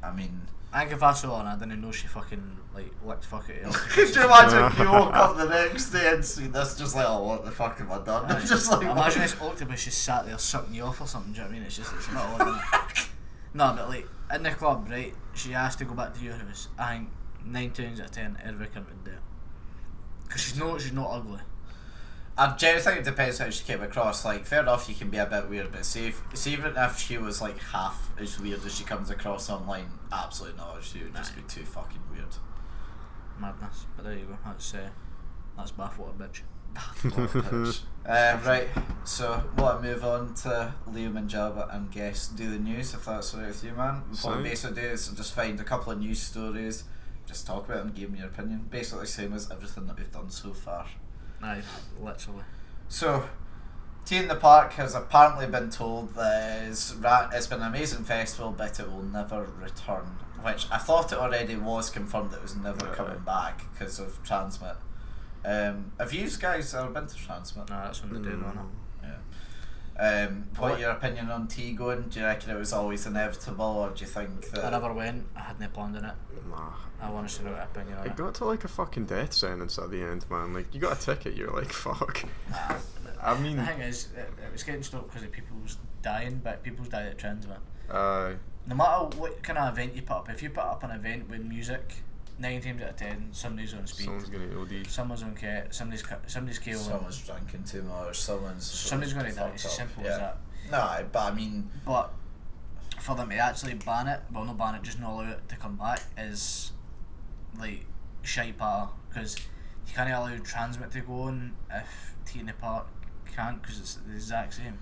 Speaker 1: not. I mean,
Speaker 2: I think if I saw her and I didn't know she fucking, like, licked fuck it.
Speaker 1: could you imagine if you woke up the next day and see this just like, oh, what the fuck have I done? It's just like,
Speaker 2: imagine this octopus just sat there sucking you off or something, do you know what I mean? It's not odd, innit? No, but like, in the club, right, she asked to go back to your house. I think 9 times out of 10, every cunt would do it. Because she's not ugly.
Speaker 1: I generally think it depends how she came across. Like, fair enough, you can be a bit weird, but see even if she was like half as weird as she comes across online, absolutely not. She would just be too fucking weird.
Speaker 2: Madness. But there you go. That's bathwater, bitch.
Speaker 1: Right, so what move on to Liam and Jabba and guess do the news if that's alright with you, man. What we basically do is just find a couple of news stories, just talk about them, give me your opinion. Basically same as everything that we've done so far.
Speaker 2: Aye, literally.
Speaker 1: So, Tea in the Park has apparently been told that it's been an amazing festival, but it will never return. Which I thought it already was confirmed that it was never coming back because of Transmit. Have you guys ever been to Transmit?
Speaker 2: No, that's when they do one.
Speaker 1: Yeah. What your opinion on Tea going? Do you reckon it was always inevitable, or do you think that...
Speaker 2: I never went. I hadn't planned on it.
Speaker 3: Nah.
Speaker 2: I want to know what opinion on
Speaker 3: It
Speaker 2: it.
Speaker 3: got to like a fucking death sentence at the end, man. Like, you got a ticket, you're like, fuck. I mean,
Speaker 2: The thing is, it was getting stopped because of people's dying, but people's died at Transmit. No matter what kind of event you put up, if you put up an event with music, 9 times out of 10, somebody's on speed.
Speaker 3: someone's gonna OD.
Speaker 2: Someone's on cat. Somebody's killing.
Speaker 1: Someone's drinking too much,
Speaker 2: Somebody's going to die. It's as simple as that.
Speaker 1: No, but I mean...
Speaker 2: But for them to actually ban it, well, not ban it, just not allow it to come back, is like shite patter, because you can't allow Transmit to go on if Tea in the Park can't, because it's the exact same.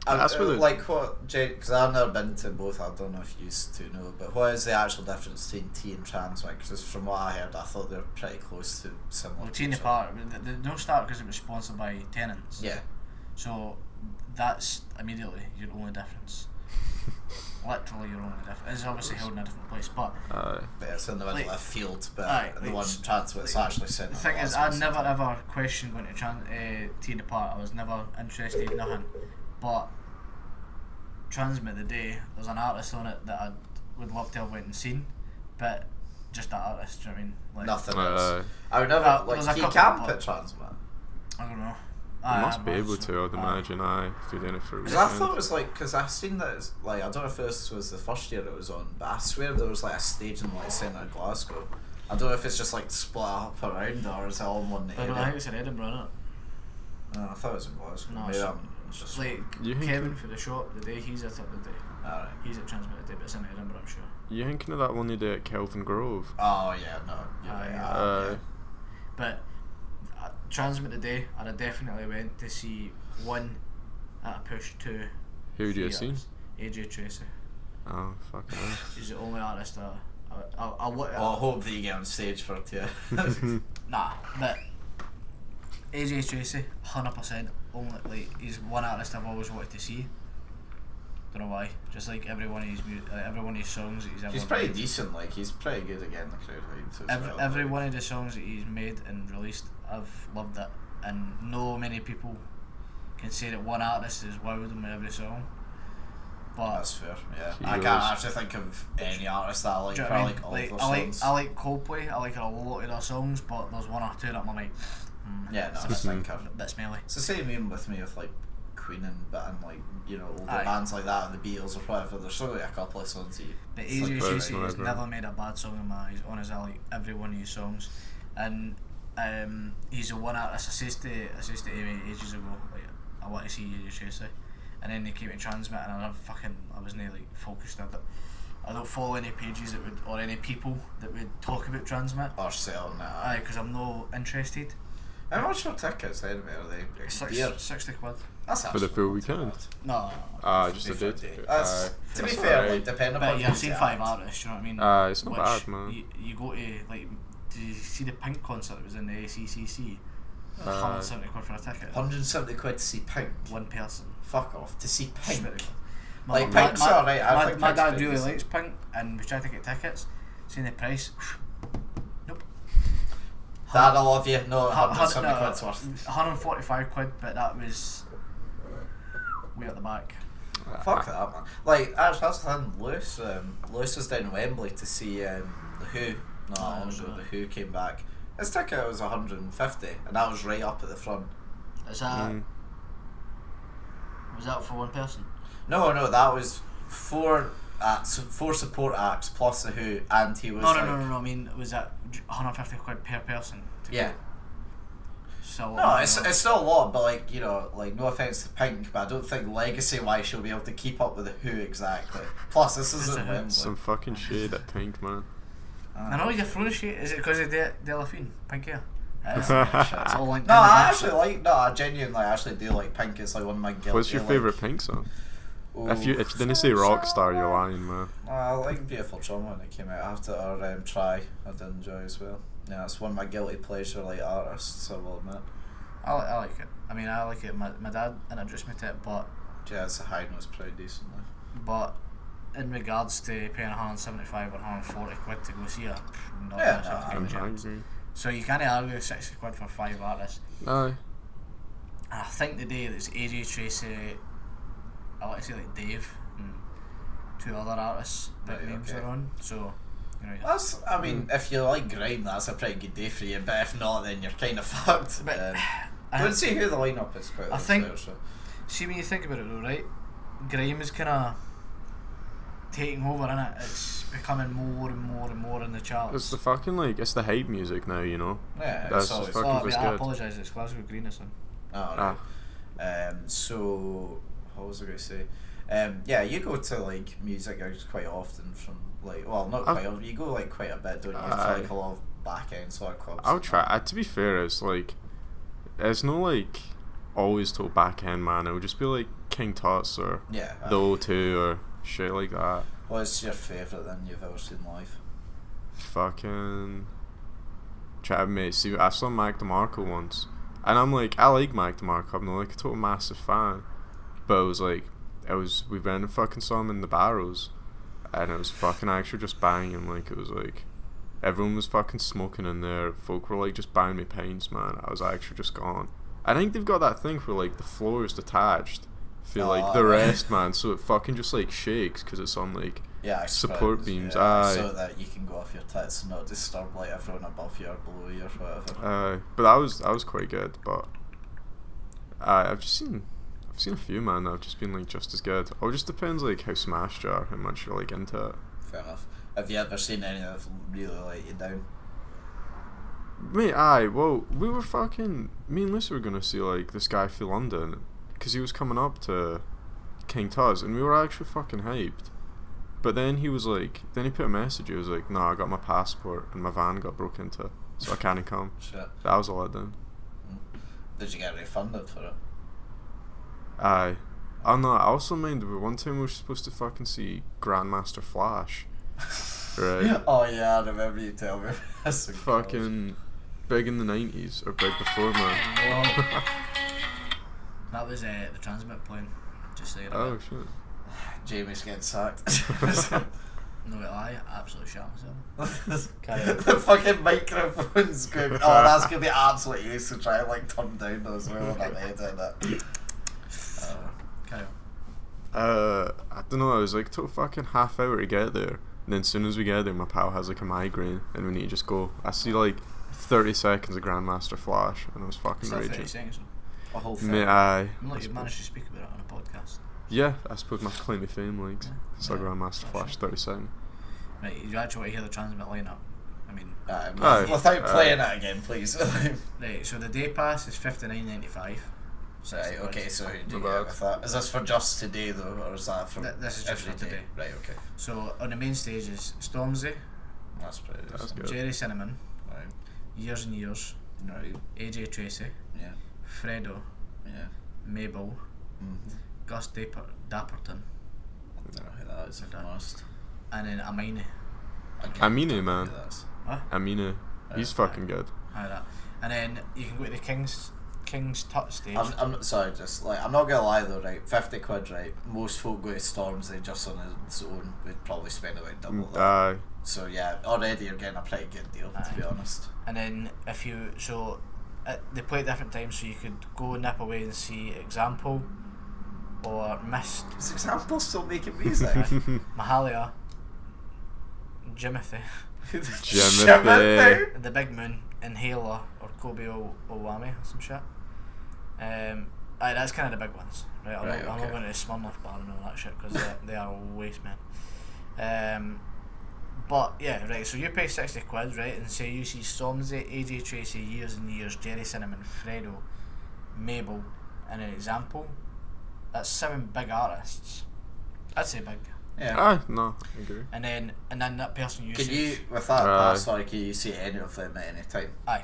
Speaker 3: That's what
Speaker 1: like what, Jake, because I've never been to both, I don't know if you used to know, but what is the actual difference between Tea and Transmit? Because from what I heard, I thought they were pretty close to similar.
Speaker 2: Well, Tea in the Park, they don't start because it was sponsored by tenants.
Speaker 1: Yeah.
Speaker 2: So that's immediately your only difference. Literally your only difference. It's obviously held in a different place, but
Speaker 1: But it's in the middle of a field, but
Speaker 2: aye,
Speaker 1: the
Speaker 2: like,
Speaker 1: one Transmit's actually sitting
Speaker 2: the
Speaker 1: on
Speaker 2: thing
Speaker 1: the
Speaker 2: is,
Speaker 1: last
Speaker 2: I
Speaker 1: one.
Speaker 2: never ever questioned going to Tea in the Park. I was never interested in nothing. But Transmit the day, there's an artist on it that I would love to have went and seen, but just that artist, do you know what I mean? Like,
Speaker 1: Nothing else. I would never,
Speaker 2: there's a
Speaker 1: like, you
Speaker 2: couple
Speaker 1: can
Speaker 2: of
Speaker 1: put Transmit.
Speaker 2: I don't know.
Speaker 3: You must be able to, I'd imagine, if you're doing it for a
Speaker 1: Because I
Speaker 3: weekend.
Speaker 1: thought it was like, because I seen that it's like, I don't know if this was the first year it was on, but I swear there was like a stage in like centre of Glasgow. I don't know if it's just like split up around or is it all in one
Speaker 2: I don't know, I
Speaker 1: area.
Speaker 2: think it's in Edinburgh, isn't it?
Speaker 1: No, I thought it was in Glasgow.
Speaker 2: No,
Speaker 1: Maybe
Speaker 2: it's,
Speaker 1: I'm It's just
Speaker 2: like
Speaker 3: You think
Speaker 2: Kevin for the shop the day he's at the day.
Speaker 1: alright.
Speaker 2: He's at Transmit the day, but it's in Edinburgh, I'm sure.
Speaker 3: You thinking of that one you did at Kelvin Grove?
Speaker 1: Oh yeah, no. You're right. Yeah.
Speaker 2: But Transmit the day, and I definitely went to see one at a push, two.
Speaker 3: Who do you
Speaker 2: 3
Speaker 3: see?
Speaker 2: artists. AJ Tracy.
Speaker 3: Oh, fuck no.
Speaker 2: She's the only artist I
Speaker 1: Well, I hope that you get on stage for it, yeah.
Speaker 2: Nah, but AJ Tracy, 100%. Only like he's one artist I've always wanted to see. Don't know why. Just like every one of his every one of his songs that he's ever.
Speaker 1: He's pretty
Speaker 2: made.
Speaker 1: decent. Like he's pretty good at getting the crowd hyped as well.
Speaker 2: Every
Speaker 1: like.
Speaker 2: one of the songs that he's made and released, I've loved it, and no many people can say that one artist has wowed them with every song. But
Speaker 1: That's fair. Yeah,
Speaker 3: He
Speaker 1: I can't
Speaker 3: was-
Speaker 1: actually think of any artist that I like.
Speaker 2: do you know
Speaker 1: I
Speaker 2: what I mean?
Speaker 1: like all
Speaker 2: Like,
Speaker 1: their
Speaker 2: I like
Speaker 1: songs.
Speaker 2: I like Coldplay. I like a lot of their songs, but there's one or two that I'm like,
Speaker 1: Yeah, no,
Speaker 2: it's
Speaker 1: I
Speaker 2: a
Speaker 1: think
Speaker 2: bit smelly.
Speaker 1: it's the same even with me with like Queen and like older
Speaker 2: Aye.
Speaker 1: bands like that, and the Beatles or whatever. There's only a couple of songs that you.
Speaker 2: But
Speaker 1: Fuck
Speaker 2: AJ
Speaker 1: right,
Speaker 2: Tracy has
Speaker 3: whatever.
Speaker 2: never made a bad song in my eyes. Honestly, I like every one of his songs, and he's the one artist. I says to Amy ages ago, like I want to see AJ Tracy, and then they came to Transmit, and I wasn't like focused on it. I don't follow any pages that would or any people that would talk about Transmit.
Speaker 1: Or selling that.
Speaker 2: Aye, because I'm not interested.
Speaker 1: How much for tickets anyway? Are they? Dear.
Speaker 2: 60 quid.
Speaker 1: That's
Speaker 3: For the
Speaker 1: actually
Speaker 3: full
Speaker 1: not too
Speaker 3: weekend?
Speaker 1: bad.
Speaker 2: No.
Speaker 3: Just a
Speaker 1: For
Speaker 3: bit.
Speaker 1: That's, to be
Speaker 3: That's
Speaker 1: fair,
Speaker 3: alright.
Speaker 1: like depending
Speaker 2: But
Speaker 1: upon
Speaker 2: yeah, I've
Speaker 1: who's
Speaker 2: seen
Speaker 1: the
Speaker 2: 5
Speaker 1: act.
Speaker 2: artists. You know what I mean?
Speaker 3: It's not
Speaker 2: Which
Speaker 3: bad, man.
Speaker 2: You go to like. Did you see the Pink concert that was in the ACCC? 170 quid for a ticket.
Speaker 1: 170 quid to see Pink.
Speaker 2: One person.
Speaker 1: Fuck off. To see Pink.
Speaker 2: Swear to God.
Speaker 1: Like,
Speaker 2: My-
Speaker 1: Pink's
Speaker 2: my-
Speaker 1: alright, I think
Speaker 2: my
Speaker 1: Pink's
Speaker 2: dad
Speaker 1: pretty
Speaker 2: really
Speaker 1: decent.
Speaker 2: likes Pink, and we tried to get tickets. Seen the price. Nope.
Speaker 1: Dad, I love you. No,
Speaker 2: Hun-
Speaker 1: 170
Speaker 2: no,
Speaker 1: quid's worth.
Speaker 2: 145 quid, but that was way at the back.
Speaker 1: Fuck that, man. Like, actually, that's the thing. Lewis was down in Wembley to see The Who. No,
Speaker 2: Oh,
Speaker 1: long ago,
Speaker 2: right.
Speaker 1: The Who came back. His ticket was 150, and that was right up at the front.
Speaker 2: Is that was that for one person?
Speaker 1: No, that was four support acts plus The Who, and he was
Speaker 2: No,
Speaker 1: like,
Speaker 2: no. I mean, was that 150 quid per person?
Speaker 1: Yeah.
Speaker 2: So
Speaker 1: No, it's still a lot, but like like no offense to Pink, but I don't think legacy-wise she'll be able to keep up with The Who exactly. Plus, this
Speaker 2: Who's
Speaker 1: isn't
Speaker 2: The Who?
Speaker 1: Wembley.
Speaker 3: Some fucking shade at Pink, man.
Speaker 2: I know you're throwing shit. Is it because of Delphine? Pink hair? It is.
Speaker 1: Shit.
Speaker 2: It's all linked
Speaker 1: No,
Speaker 2: in the
Speaker 1: I
Speaker 2: back.
Speaker 1: actually like. No, I genuinely actually do like Pink. It's like one of my guilty.
Speaker 3: What's your favourite Pink song? If you didn't say Rockstar, you're lying, man.
Speaker 1: I like Beautiful Trauma when it came out after or Try. I did enjoy as well. Yeah, it's one of my guilty pleasure like artists. I will admit.
Speaker 2: I like it. I mean, I like it. My dad introduced me to it, but
Speaker 1: Yeah, it's a high note's pretty decent.
Speaker 2: in regards to paying 175 or 140 quid to go see it, not
Speaker 1: Yeah,
Speaker 2: myself
Speaker 1: no,
Speaker 2: to
Speaker 3: I'm
Speaker 2: do it.
Speaker 3: angry.
Speaker 2: So you can't argue 60 quid for 5 artists.
Speaker 3: Aye.
Speaker 2: And I think the day that's AJ Tracy, I like to say like Dave and 2 other artists big
Speaker 1: Right,
Speaker 2: names
Speaker 1: okay.
Speaker 2: are on. So
Speaker 1: That's. I mean, if you like grime, that's a pretty good day for you. But if not, then you're kind of fucked.
Speaker 2: But
Speaker 1: I don't see who the lineup is. Quite
Speaker 2: I
Speaker 1: like
Speaker 2: think-
Speaker 1: there, so.
Speaker 2: see when you think about it though, right? Grime is kind of taking over, innit? It's becoming more and more and more in the charts.
Speaker 3: It's the fucking it's the hype music now, you know.
Speaker 1: Yeah,
Speaker 3: That's
Speaker 1: it's always.
Speaker 3: fucking
Speaker 2: Oh,
Speaker 3: was
Speaker 2: I
Speaker 3: good.
Speaker 2: apologise, it's Glasgow Green or something.
Speaker 1: Oh, right. So what was I going to say? Yeah, you go to like music gigs quite often from like not quite often. You go like quite a bit, don't you? To like a lot of back end sort of clubs.
Speaker 3: I'll
Speaker 1: and
Speaker 3: try.
Speaker 1: that.
Speaker 3: To be fair, it's it's no always till back end, man. It would just be like King Tut's or
Speaker 1: Yeah.
Speaker 3: the O2 or shit like that.
Speaker 1: What's your favourite then you've ever seen live?
Speaker 3: Fucking. Mate, see, I saw Mac DeMarco once, and I'm like, I like Mac DeMarco. I'm not like a total massive fan, but we went and fucking saw him in the Barrows, and it was fucking actually just banging. Like it was like, everyone was fucking smoking in there. Folk were like just buying me pints, man. I was actually just gone. I think they've got that thing where like the floor is detached for like the
Speaker 1: right.
Speaker 3: rest, man. So it fucking just like shakes because it's on like.
Speaker 1: Yeah, I
Speaker 3: Support
Speaker 1: suppose,
Speaker 3: beams,
Speaker 1: yeah,
Speaker 3: aye.
Speaker 1: so that you can go off your tits and not disturb like everyone above you or below you or whatever.
Speaker 3: But that was quite good. But I've seen a few, man, that have just been like just as good. Or it just depends like how smashed you are, how much you're like into it.
Speaker 1: Fair enough. Have you ever seen any that really let you down?
Speaker 3: Mate, well, we were fucking. Me and Lucy were gonna see like this guy for London, because he was coming up to King Tuz, and we were actually fucking hyped. But then he was like, then he put a message. He was like, "No, I got my passport and my van got broken into, so I can't come."
Speaker 1: Shit.
Speaker 3: That was a letdown.
Speaker 1: Did you get refunded for it?
Speaker 3: Aye. Oh no, I also minded, but one time we were supposed to fucking see Grandmaster Flash. Right?
Speaker 1: Oh yeah, I remember you telling me. That's
Speaker 3: Fucking big in the 90s, or big before, man.
Speaker 2: That was the transmit plane. Just saying.
Speaker 3: Oh shit.
Speaker 1: Jamie's getting sacked.
Speaker 2: No lie, absolutely shot myself.
Speaker 1: The fucking microphone's going. Oh, that's gonna be absolute use to try and like turn down as well when I'm editing it.
Speaker 2: Carry on.
Speaker 3: I don't know, it was like took fucking half hour to get there. And then as soon as we get there, my pal has like a migraine and we need to just go. I see like 30 seconds of Grandmaster Flash and I was fucking
Speaker 2: Still 30
Speaker 3: raging.
Speaker 2: seconds.
Speaker 1: A whole thing.
Speaker 3: Aye.
Speaker 2: I'm like, you've managed to speak about it on a podcast.
Speaker 3: Yeah, I suppose my claim to fame, like, so
Speaker 2: Yeah.
Speaker 3: Grandmaster Flash 30 seconds.
Speaker 2: Right, you actually want to hear the transmit lineup? I mean,
Speaker 3: Aye.
Speaker 1: Without playing it again, please.
Speaker 2: right, so the day pass is $59.95.
Speaker 1: Right, okay, so who do you
Speaker 3: Not
Speaker 1: get
Speaker 3: bad.
Speaker 1: with that? Is this for just today though, or is that from
Speaker 2: This is just
Speaker 1: every
Speaker 2: for today.
Speaker 1: Right, okay.
Speaker 2: So on the main stage is Stormzy,
Speaker 1: That's pretty
Speaker 3: That's
Speaker 1: decent.
Speaker 3: good.
Speaker 2: Jerry Cinnamon,
Speaker 1: Right,
Speaker 2: Years and Years,
Speaker 1: right,
Speaker 2: AJ Tracy,
Speaker 1: yeah,
Speaker 2: Fredo,
Speaker 1: yeah.
Speaker 2: Mabel, Gus Dapperton,
Speaker 1: I don't know who that is, if I'm honest.
Speaker 2: and then Amine.
Speaker 3: Amine, man.
Speaker 2: What?
Speaker 3: Amine. He's fucking good.
Speaker 2: How that? And then you can go to the King's Tut stage.
Speaker 1: I'm sorry, just like I'm not gonna lie though, right? 50 quid, right? Most folk go to Stormzy just on his own would probably spend about double that.
Speaker 3: Aye.
Speaker 1: So yeah, already you're getting a pretty good deal, to be
Speaker 2: Aye.
Speaker 1: honest.
Speaker 2: And then if you they play at different times, so you could go nip away and see Example or Mist,
Speaker 1: Is Example still making music?
Speaker 2: Mahalia, Jimothy,
Speaker 3: Jimothy.
Speaker 2: The Big Moon, Inhaler, or Kobe Owami or some shit. Aye, that's kind of the big ones, right? I'm not going to Smirnoff Bar and all that shit because they are waste, man. But yeah, right. So you pay 60 quid, right, and say you see Stormzy, AJ Tracy, Years and Years, Jerry Cinnamon, Fredo, Mabel, and an Example. That's 7 big artists. I'd say big.
Speaker 1: Yeah.
Speaker 3: Aye, no, I agree.
Speaker 2: And then that person
Speaker 1: Can you, with that pass, sorry, can you see any of them at any time?
Speaker 2: Aye.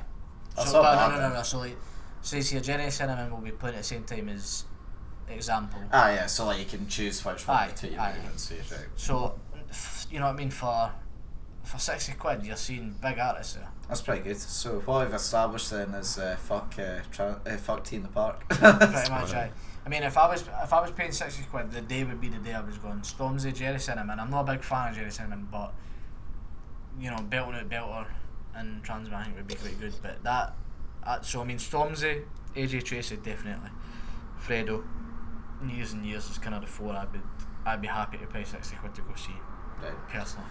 Speaker 1: That's
Speaker 2: So,
Speaker 1: not bad,
Speaker 2: no. So like, say here, Jerry Cinnamon will be playing at the same time as Example.
Speaker 1: Ah, yeah. So like you can choose which one
Speaker 2: Aye,
Speaker 1: to you
Speaker 2: aye.
Speaker 1: and see right.
Speaker 2: So, you know what I mean? For 60 quid, you're seeing big artists there.
Speaker 1: That's pretty good. So what I've established then is fuck Tea in the Park.
Speaker 2: Pretty much, aye. I mean, if I was paying 60 quid, the day would be the day I was going. Stormzy, Jerry Cinnamon. I'm not a big fan of Jerry Cinnamon, but you know, belting out Belter and Transman I think would be quite good. But so I mean, Stormzy, AJ Tracy definitely, Fredo, Years and Years is kind of the 4 I'd be happy to pay 60 quid to go see.
Speaker 1: Right.
Speaker 2: Personally.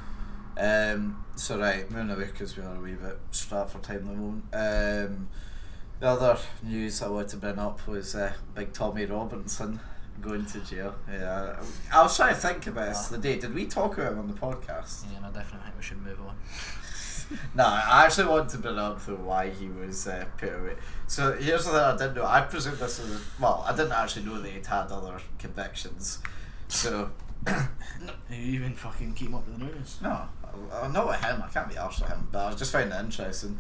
Speaker 1: So right, moving away because we are a wee bit strapped for time at the moment. The other news I wanted to bring up was Big Tommy Robinson going to jail. Yeah, I was trying to think about this the day. Did we talk about him on the podcast?
Speaker 2: Yeah, I definitely think we should move on.
Speaker 1: No, I actually wanted to bring up though why he was put away. So here's the thing I didn't know. I presume this was I didn't actually know that he'd had other convictions. So
Speaker 2: You even fucking keep up with the news?
Speaker 1: no, not with him. I can't be arsed with him. But I was just finding it interesting.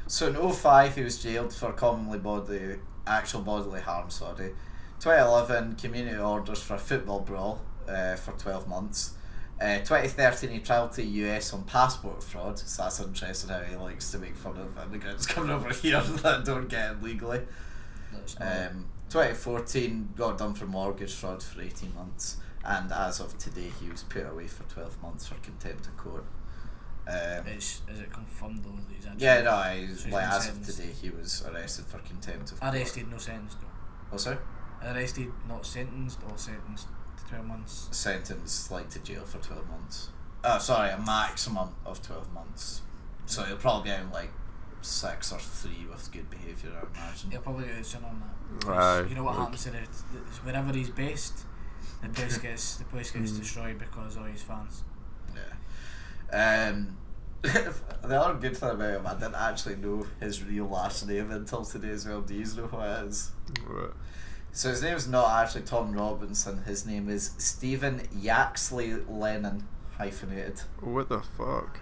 Speaker 1: So in 2005 he was jailed for actual bodily harm. 2011 community orders for a football brawl for 12 months. 2013 he travelled to the US on passport fraud, so that's interesting how he likes to make fun of immigrants coming over here that don't get in legally. 2014 got done for mortgage fraud for 18 months, and as of today he was put away for 12 months for contempt of court.
Speaker 2: Is it confirmed though that he's actually...
Speaker 1: Yeah, no,
Speaker 2: So he's
Speaker 1: like
Speaker 2: been
Speaker 1: as
Speaker 2: sentenced.
Speaker 1: of today he was arrested for contempt of court.
Speaker 2: Arrested, no sentenced though.
Speaker 1: Oh, sorry?
Speaker 2: Arrested, not sentenced, or sentenced to 12 months.
Speaker 1: Sentenced like to jail for 12 months. Oh, sorry, a maximum of 12 months. So he'll probably be in like 6 or 3 with good behaviour, I imagine.
Speaker 2: He'll probably get soon on that.
Speaker 3: Aye,
Speaker 2: You know what
Speaker 3: like-
Speaker 2: happens to wherever he's based, the place gets destroyed because of his fans.
Speaker 1: Yeah. The other good thing about him, I didn't actually know his real last name until today as well. Do you know what it is?
Speaker 3: Right.
Speaker 1: So his name's not actually Tom Robinson. His name is Stephen Yaxley Lennon, hyphenated.
Speaker 3: What the fuck?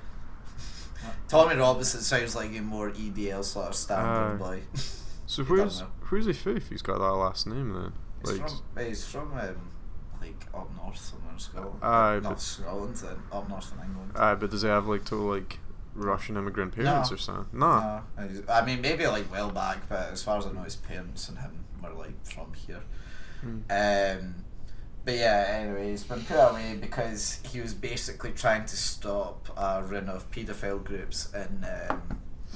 Speaker 1: Tommy Robinson sounds like a more EDL sort of standard boy.
Speaker 3: So where's he from if he's got that last name then?
Speaker 1: He's from like up north somewhere in Scotland.
Speaker 3: But
Speaker 1: Scotland, then up north in England.
Speaker 3: But does he have like total like Russian immigrant parents or something? No.
Speaker 1: I mean, maybe like well back, but as far as I know, his parents and him were like from here. But yeah, anyway, he's been put away because he was basically trying to stop a run of paedophile groups in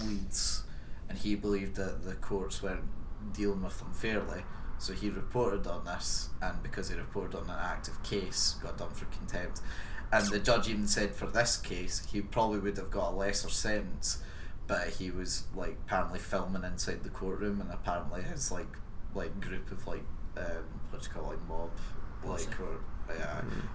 Speaker 1: Leeds, and he believed that the courts weren't dealing with them fairly. So he reported on this, and because he reported on an active case, got done for contempt. And the judge even said for this case, he probably would have got a lesser sentence, but he was like apparently filming inside the courtroom, and apparently his like group of like what do you call it, like mob, like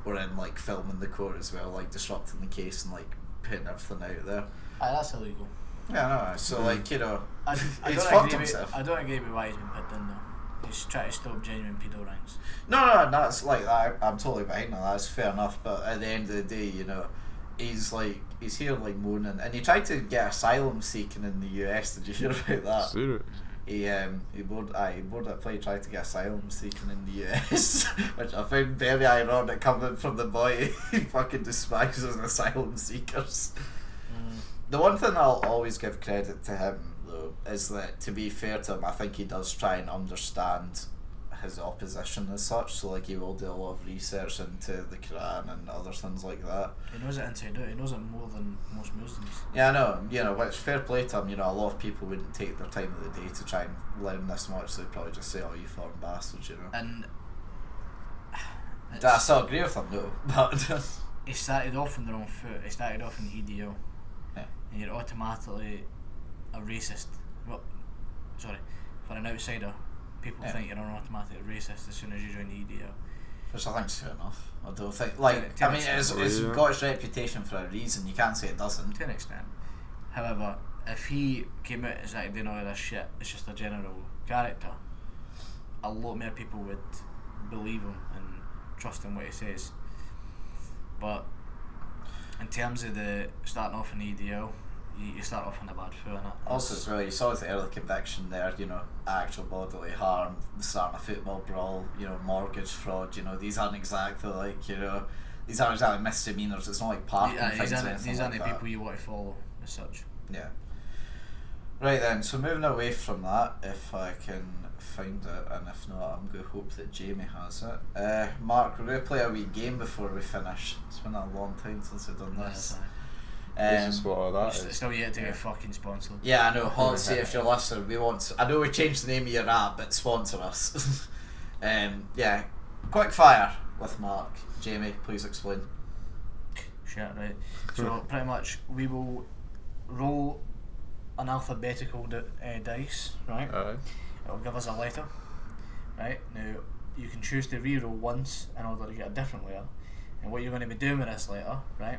Speaker 1: were in like filming the court as well, like disrupting the case and like putting everything out there.
Speaker 2: That's illegal.
Speaker 1: Yeah, no. So like he's
Speaker 2: I
Speaker 1: fucked himself.
Speaker 2: I don't agree with why he's been put in though. He's trying to stop genuine pedo rings.
Speaker 1: No, that's like I'm totally behind that. That's fair enough. But at the end of the day, you know, he's here like moaning, and he tried to get asylum seeking in the US. Did you hear about that?
Speaker 3: Serious?
Speaker 1: He boarded a plane, tried to get asylum seeking in the US, which I found very ironic coming from the boy he fucking despises asylum seekers. The one thing I'll always give credit to him though is that, to be fair to him, I think he does try and understand his opposition as such. So like he will do a lot of research into the Quran and other things like that.
Speaker 2: He knows it inside out. He knows it more than most Muslims.
Speaker 1: Yeah, I know. You know, which fair play to him. You know, a lot of people wouldn't take their time of the day to try and learn this much. They'd probably just say, "Oh, you foreign bastards," you know.
Speaker 2: And
Speaker 1: I still agree with him though, but
Speaker 2: he started off on the wrong foot. He started off in EDO.
Speaker 1: Yeah.
Speaker 2: And you're automatically a racist. Well, sorry, for an outsider, people think you're an automatic racist as soon as you join the EDO.
Speaker 1: Which I think's fair enough. I don't think, like, I mean, it's got its reputation for a reason. You can't say it doesn't.
Speaker 2: To an extent. However, if he came out as like doing all this shit, it's just a general character, a lot more people would believe him and trust in what he says. But in terms of the starting off in EDL, you start off on a bad foot, innit?
Speaker 1: Also as well, you saw the early conviction there, you know, actual bodily harm, starting a football brawl, you know, mortgage fraud, you know, these aren't exactly like, you know, these aren't exactly misdemeanours, it's not like parking things.
Speaker 2: These aren't the people you want to follow as such.
Speaker 1: Yeah. Right then, so moving away from that, if I can find it, and if not, I'm going to hope that Jamie has it. Mark, we're going to play a wee game before we finish. It's been a long time since we've done this.
Speaker 3: This is what that is.
Speaker 2: Still yet to get fucking sponsored.
Speaker 1: Yeah, I know. Holly, if you're listening, we want. I know we changed the name of your app, but sponsor us. Yeah, quick fire with Mark. Jamie, please explain.
Speaker 2: Shit, right. So pretty much, we will roll an alphabetical dice, right? It'll give us a letter, right? Now you can choose to re-roll once in order to get a different letter. And what you're going to be doing with this letter, right,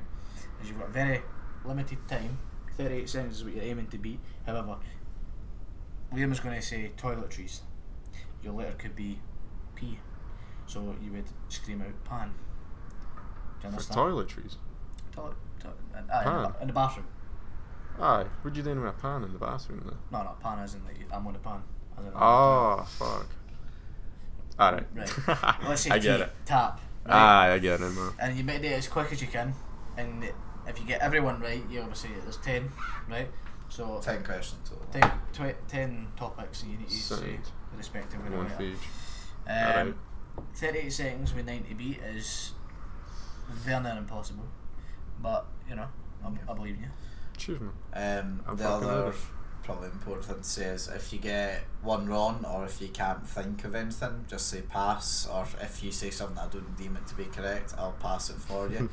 Speaker 2: is you've got very limited time. 38 seconds is what you're aiming to beat. However, Liam's going to say toiletries. Your letter could be P, so you would scream out pan. Do you understand?
Speaker 3: For toiletries?
Speaker 2: Pan? In the bathroom.
Speaker 3: Aye, what you doing with a pan in the bathroom then?
Speaker 2: No, pan as in like I'm on the pan. As in
Speaker 3: oh, fuck. Alright.
Speaker 2: Right. Let's say
Speaker 3: I get it.
Speaker 2: Tap. Right?
Speaker 3: Aye, I get it, man.
Speaker 2: And you make it as quick as you can, and if you get everyone right, you obviously there's 10, right? So
Speaker 1: 10 questions total.
Speaker 2: 10 topics, and you need to say the respective winner.
Speaker 3: One for each.
Speaker 2: 38 seconds with 90 beat is very near impossible, but you know, I believe in you.
Speaker 3: Cheers, man.
Speaker 1: The other probably important thing to say is if you get one wrong, or if you can't think of anything, just say pass, or if you say something I don't deem it to be correct, I'll pass it for you.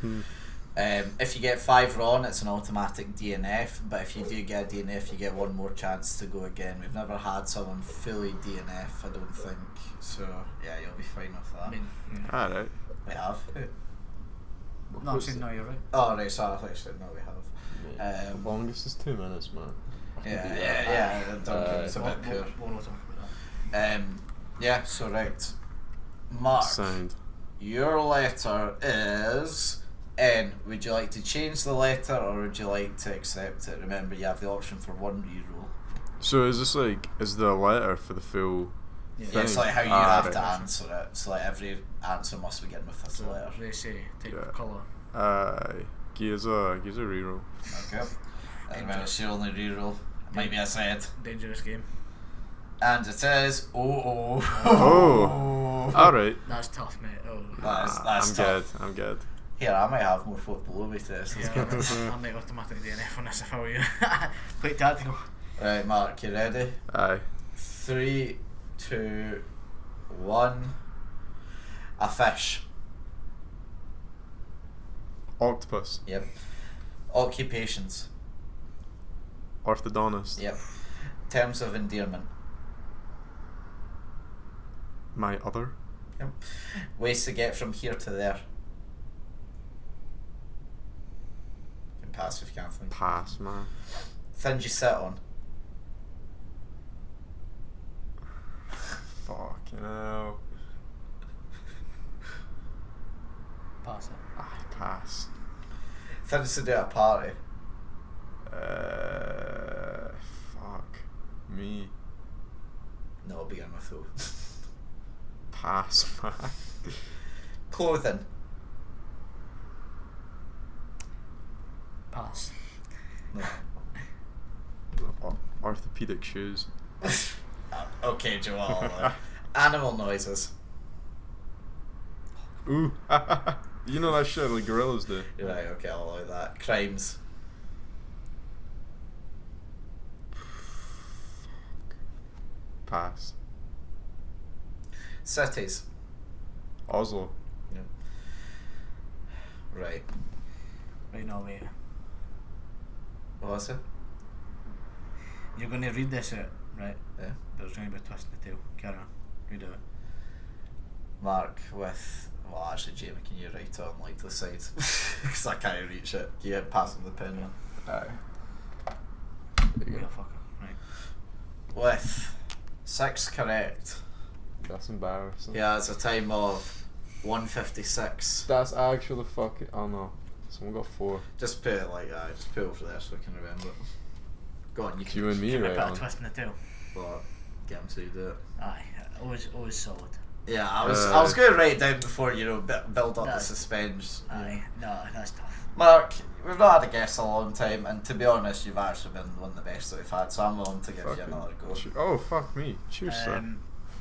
Speaker 1: If you get 5 wrong, it's an automatic DNF, but if you do get a DNF, you get one more chance to go again. We've never had someone fully DNF, I don't think, so yeah, you'll be fine with that.
Speaker 2: I mean,
Speaker 3: Alright.
Speaker 1: We have.
Speaker 2: No, I'm saying no, you're right.
Speaker 1: Oh right, sorry, I thought you said no, we have.
Speaker 3: The longest is 2 minutes, man.
Speaker 1: Yeah, it's a bit poor.
Speaker 2: We'll not talk about that.
Speaker 1: Yeah, so right. Mark,
Speaker 3: Sound.
Speaker 1: your letter is N. Would you like to change the letter or would you like to accept it? Remember, you have the option for one reroll.
Speaker 3: So is this like, is the letter for the full
Speaker 2: Yeah.
Speaker 1: Yeah, it's
Speaker 3: thing?
Speaker 1: like how you
Speaker 3: Ah,
Speaker 1: have to
Speaker 3: right.
Speaker 1: answer it. So like every answer must begin with this
Speaker 2: So
Speaker 1: letter.
Speaker 2: they say type
Speaker 3: Yeah.
Speaker 2: of colour.
Speaker 3: Gives a reroll.
Speaker 1: Okay. And remember, it's your only reroll. It might be a Z.
Speaker 2: Dangerous game.
Speaker 1: And it is
Speaker 3: Oh.
Speaker 1: oh.
Speaker 3: Alright.
Speaker 2: That's tough, mate. Oh.
Speaker 1: That's
Speaker 3: I'm
Speaker 1: tough.
Speaker 3: good. I'm good.
Speaker 1: Here, I might have more folk below me to this.
Speaker 2: Yeah, I might automatically DNF on this if I were you. Quite tactical.
Speaker 1: Right, Mark, you ready?
Speaker 3: Aye.
Speaker 1: 3, 2, 1. A fish.
Speaker 3: Octopus.
Speaker 1: Yep. Occupations.
Speaker 3: Orthodontist.
Speaker 1: Yep. Terms of endearment.
Speaker 3: My other.
Speaker 1: Yep. Ways to get from here to there. You can pass if you can't think.
Speaker 3: Pass, man.
Speaker 1: Things you sit on.
Speaker 3: Fucking hell.
Speaker 2: Pass it.
Speaker 3: Aye, pass.
Speaker 1: Things to do at a party.
Speaker 3: Fuck. Me.
Speaker 1: No, it'll begin with O.
Speaker 3: Pass, man.
Speaker 1: Clothing.
Speaker 2: Pass.
Speaker 1: No.
Speaker 3: Orthopedic shoes.
Speaker 1: Okay, Joel. Animal noises.
Speaker 3: Ooh. You know that shit like gorillas do.
Speaker 1: Right, okay, I'll allow that. Crimes.
Speaker 3: Pass.
Speaker 1: Cities.
Speaker 3: Oslo.
Speaker 1: Yep. Right.
Speaker 2: Right now, mate.
Speaker 1: What was it?
Speaker 2: You're going to read this out, right?
Speaker 1: Yeah.
Speaker 2: There's going to be a twist in the tail. Carry on. Read it out.
Speaker 1: Mark with... Well, actually, Jamie, can you write it on like the side? Because I can't reach it. Can you pass him the pen one?
Speaker 3: Aye.
Speaker 2: Wait a fucker. Right.
Speaker 1: With 6 correct.
Speaker 3: That's embarrassing.
Speaker 1: He has a time of 1:56.
Speaker 3: That's actually fucking. Oh no. Someone got 4.
Speaker 1: Just put it like that. Just put it over there so I can remember it. Go on, you
Speaker 3: It's
Speaker 1: can.
Speaker 3: you and me
Speaker 2: Can we
Speaker 3: right
Speaker 2: put a
Speaker 3: on.
Speaker 2: twist in the tail?
Speaker 1: But get him to do it.
Speaker 2: Aye. Always solid.
Speaker 1: Yeah, I was going to write it down before, you know, build up the
Speaker 2: That's-
Speaker 1: suspense.
Speaker 2: Aye. No, that's tough.
Speaker 1: Mark, we've not had a guest in a long time, and to be honest, you've actually been one of the best that we've had, so I'm willing to give you
Speaker 3: Fucking
Speaker 1: another go.
Speaker 3: Oh fuck me. Cheers, sir.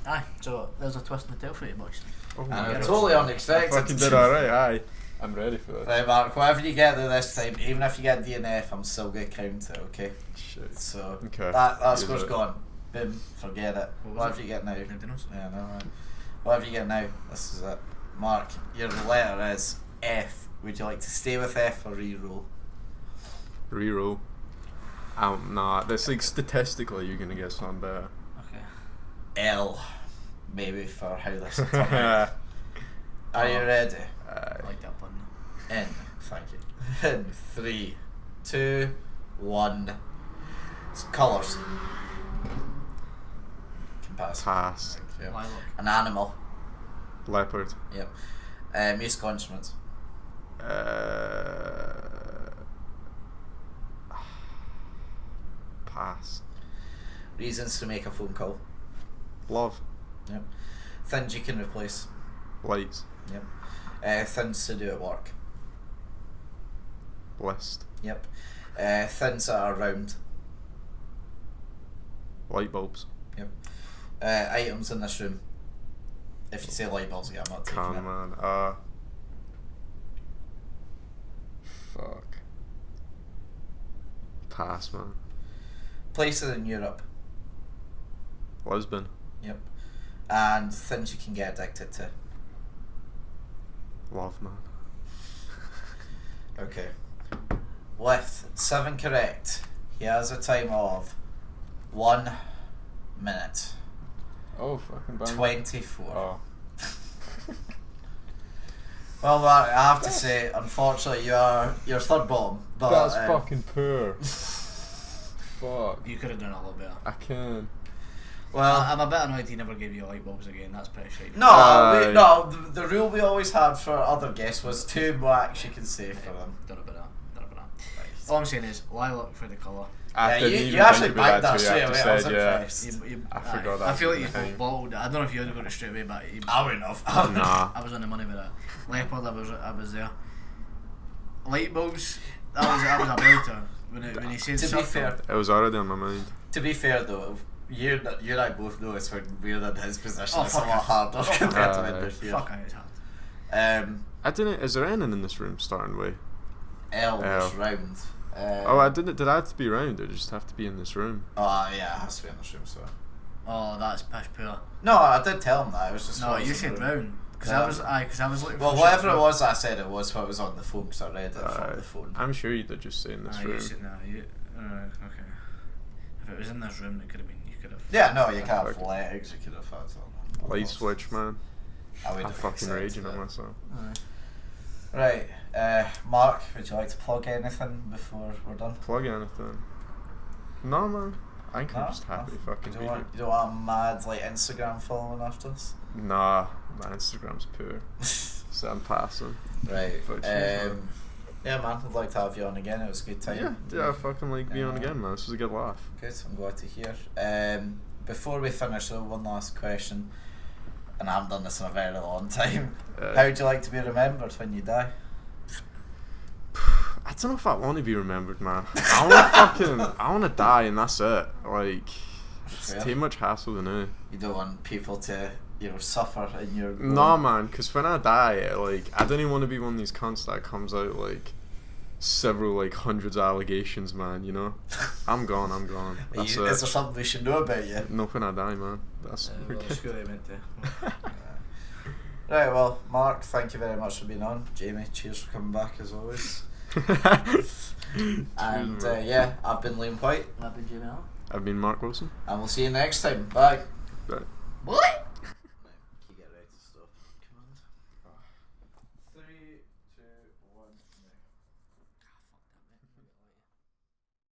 Speaker 2: Aye. So there's a twist in the tail for you, boys.
Speaker 3: Oh
Speaker 1: And
Speaker 3: my
Speaker 1: it's
Speaker 3: God.
Speaker 1: totally
Speaker 3: I
Speaker 1: unexpected.
Speaker 3: fucking did alright. Aye. I'm ready for this.
Speaker 1: Right, Mark, whatever you get there this time, even if you get DNF, I'm still going to count it, okay?
Speaker 3: Shit.
Speaker 1: So,
Speaker 3: Okay.
Speaker 1: that
Speaker 3: Use
Speaker 1: score's
Speaker 3: it.
Speaker 1: gone. Boom, forget it.
Speaker 2: What was
Speaker 1: Whatever
Speaker 2: it?
Speaker 1: you get now.
Speaker 2: Maintenance?
Speaker 1: Yeah, no, right. Whatever you get now, this is it. Mark, your letter is F. Would you like to stay with F or re-roll?
Speaker 3: Reroll. Nah. That's like statistically you're gonna get something better.
Speaker 2: Okay.
Speaker 1: L. Maybe for how this will turn out. Are you ready?
Speaker 2: I like that pun.
Speaker 1: In. Thank you. In 3, 2, 1. It's colours. Can pass.
Speaker 3: Pass.
Speaker 1: Thank you.
Speaker 2: Lilac.
Speaker 1: An animal.
Speaker 3: Leopard.
Speaker 1: Yep. Musical instruments.
Speaker 3: Pass.
Speaker 1: Reasons to make a phone call.
Speaker 3: Love.
Speaker 1: Yep. Things you can replace.
Speaker 3: Lights.
Speaker 1: Yep. Things to do at work.
Speaker 3: List.
Speaker 1: Yep. Things that are round.
Speaker 3: Light bulbs.
Speaker 1: Yep. Items in this room. If you say light bulbs again, I'm not taking
Speaker 3: Come
Speaker 1: it.
Speaker 3: on. Fuck. Pass, man.
Speaker 1: Places in Europe.
Speaker 3: Lisbon.
Speaker 1: Yep. And things you can get addicted to.
Speaker 3: Love, man.
Speaker 1: Okay. With 7 correct, he has a time of 1 minute
Speaker 3: Oh, fucking bang.
Speaker 1: 24.
Speaker 3: Oh.
Speaker 1: Well, Mark, I have to say, unfortunately, you're third bottom. But
Speaker 3: That's fucking poor. Fuck.
Speaker 2: You could have done a little better.
Speaker 3: I can.
Speaker 1: Well,
Speaker 2: I'm a bit annoyed he never gave you light bulbs again. That's pretty shit.
Speaker 1: no, the rule we always had for other guests was 2 wax you can say for them.
Speaker 2: Don't know about that. All I'm saying is, lilac for the colour.
Speaker 3: I didn't even
Speaker 1: you actually
Speaker 3: think about
Speaker 1: backed that
Speaker 3: till you
Speaker 1: straight away. I was
Speaker 3: said, yeah.
Speaker 1: impressed.
Speaker 3: I forgot that.
Speaker 2: I feel like
Speaker 3: was
Speaker 2: you
Speaker 3: a thing.
Speaker 2: both bottled it. I don't know if you would have got it straight away, but
Speaker 1: I wouldn't have.
Speaker 3: Nah.
Speaker 2: I was on the money with that. Leopard, I was there. Light bulbs, that was a belter. When he said
Speaker 1: To be
Speaker 2: circle.
Speaker 1: fair,
Speaker 3: It was already on my mind.
Speaker 1: To be fair though, you and I both know it's when we're in his position.
Speaker 2: Oh,
Speaker 1: It's a
Speaker 2: fuck
Speaker 1: lot
Speaker 2: it.
Speaker 1: harder compared to when they're here.
Speaker 2: Fuck, it's hard.
Speaker 3: I didn't. Is there anything in this room starting with?
Speaker 1: L was
Speaker 3: L.
Speaker 1: round.
Speaker 3: Oh, I didn't. Did I have to be round, or did I just have to be in this room?
Speaker 1: Oh yeah, it has to be in this room. So.
Speaker 2: Oh, that's pish poor.
Speaker 1: No, I did tell him that. It was just.
Speaker 2: No,
Speaker 1: what was
Speaker 2: you
Speaker 1: in
Speaker 2: said
Speaker 1: the room.
Speaker 2: round. Because
Speaker 1: Yeah.
Speaker 2: I was looking
Speaker 1: Well,
Speaker 2: for
Speaker 1: whatever
Speaker 2: shit.
Speaker 1: it was, I said it was what was on the phone because I read it from the phone.
Speaker 3: I'm sure you did just say in this room.
Speaker 2: You said, okay. If it was in this room, it could have been. You could have.
Speaker 1: Yeah, no, you can't have
Speaker 3: Fucking-
Speaker 1: legs. You could have had some.
Speaker 3: Light switch, man.
Speaker 1: I would
Speaker 3: I'm
Speaker 1: have
Speaker 3: fucking
Speaker 1: accepted
Speaker 3: raging
Speaker 1: it.
Speaker 3: on myself.
Speaker 1: Right, Mark, would you like to plug anything before we're done?
Speaker 3: Plug anything? No, man. I think I'm
Speaker 1: No?
Speaker 3: just happy to
Speaker 1: You
Speaker 3: fucking
Speaker 1: don't
Speaker 3: be
Speaker 1: want, you don't want a mad like Instagram following after us?
Speaker 3: here. Nah, my Instagram's poor. So I'm passing.
Speaker 1: Right.
Speaker 3: But cheers, man.
Speaker 1: Yeah, man, I'd like to have you on again. It was a good time.
Speaker 3: Yeah, I fucking like being on
Speaker 1: Yeah.
Speaker 3: again, man. This was a good laugh.
Speaker 1: Good, I'm glad to hear. Before we finish though, one last question, and I haven't done this in a very long time. How would you like to be remembered when you die?
Speaker 3: I don't know if I want to be remembered, man. I want to die and that's it. Like, it's
Speaker 1: Fair.
Speaker 3: too much hassle to know.
Speaker 1: You don't want people to, suffer in your.
Speaker 3: Nah, man, because when I die, like, I don't even want to be one of these cunts that comes out, like, several, like, hundreds of allegations, man, you know? I'm gone. That's
Speaker 1: Is
Speaker 3: it.
Speaker 1: there something we should know about you?
Speaker 3: Not when I die, man. That's
Speaker 2: Well, it's good I meant to.
Speaker 1: Right, well, Mark, thank you very much for being on. Jamie, cheers for coming back as always. And yeah, I've been Liam Whyte.
Speaker 2: I've been Jamie Allan.
Speaker 3: I've been Mark Wilson.
Speaker 1: And we'll see you next time. Bye.
Speaker 3: Bye.
Speaker 2: What?
Speaker 1: You get ready to stop. Command. 3, 2, 1.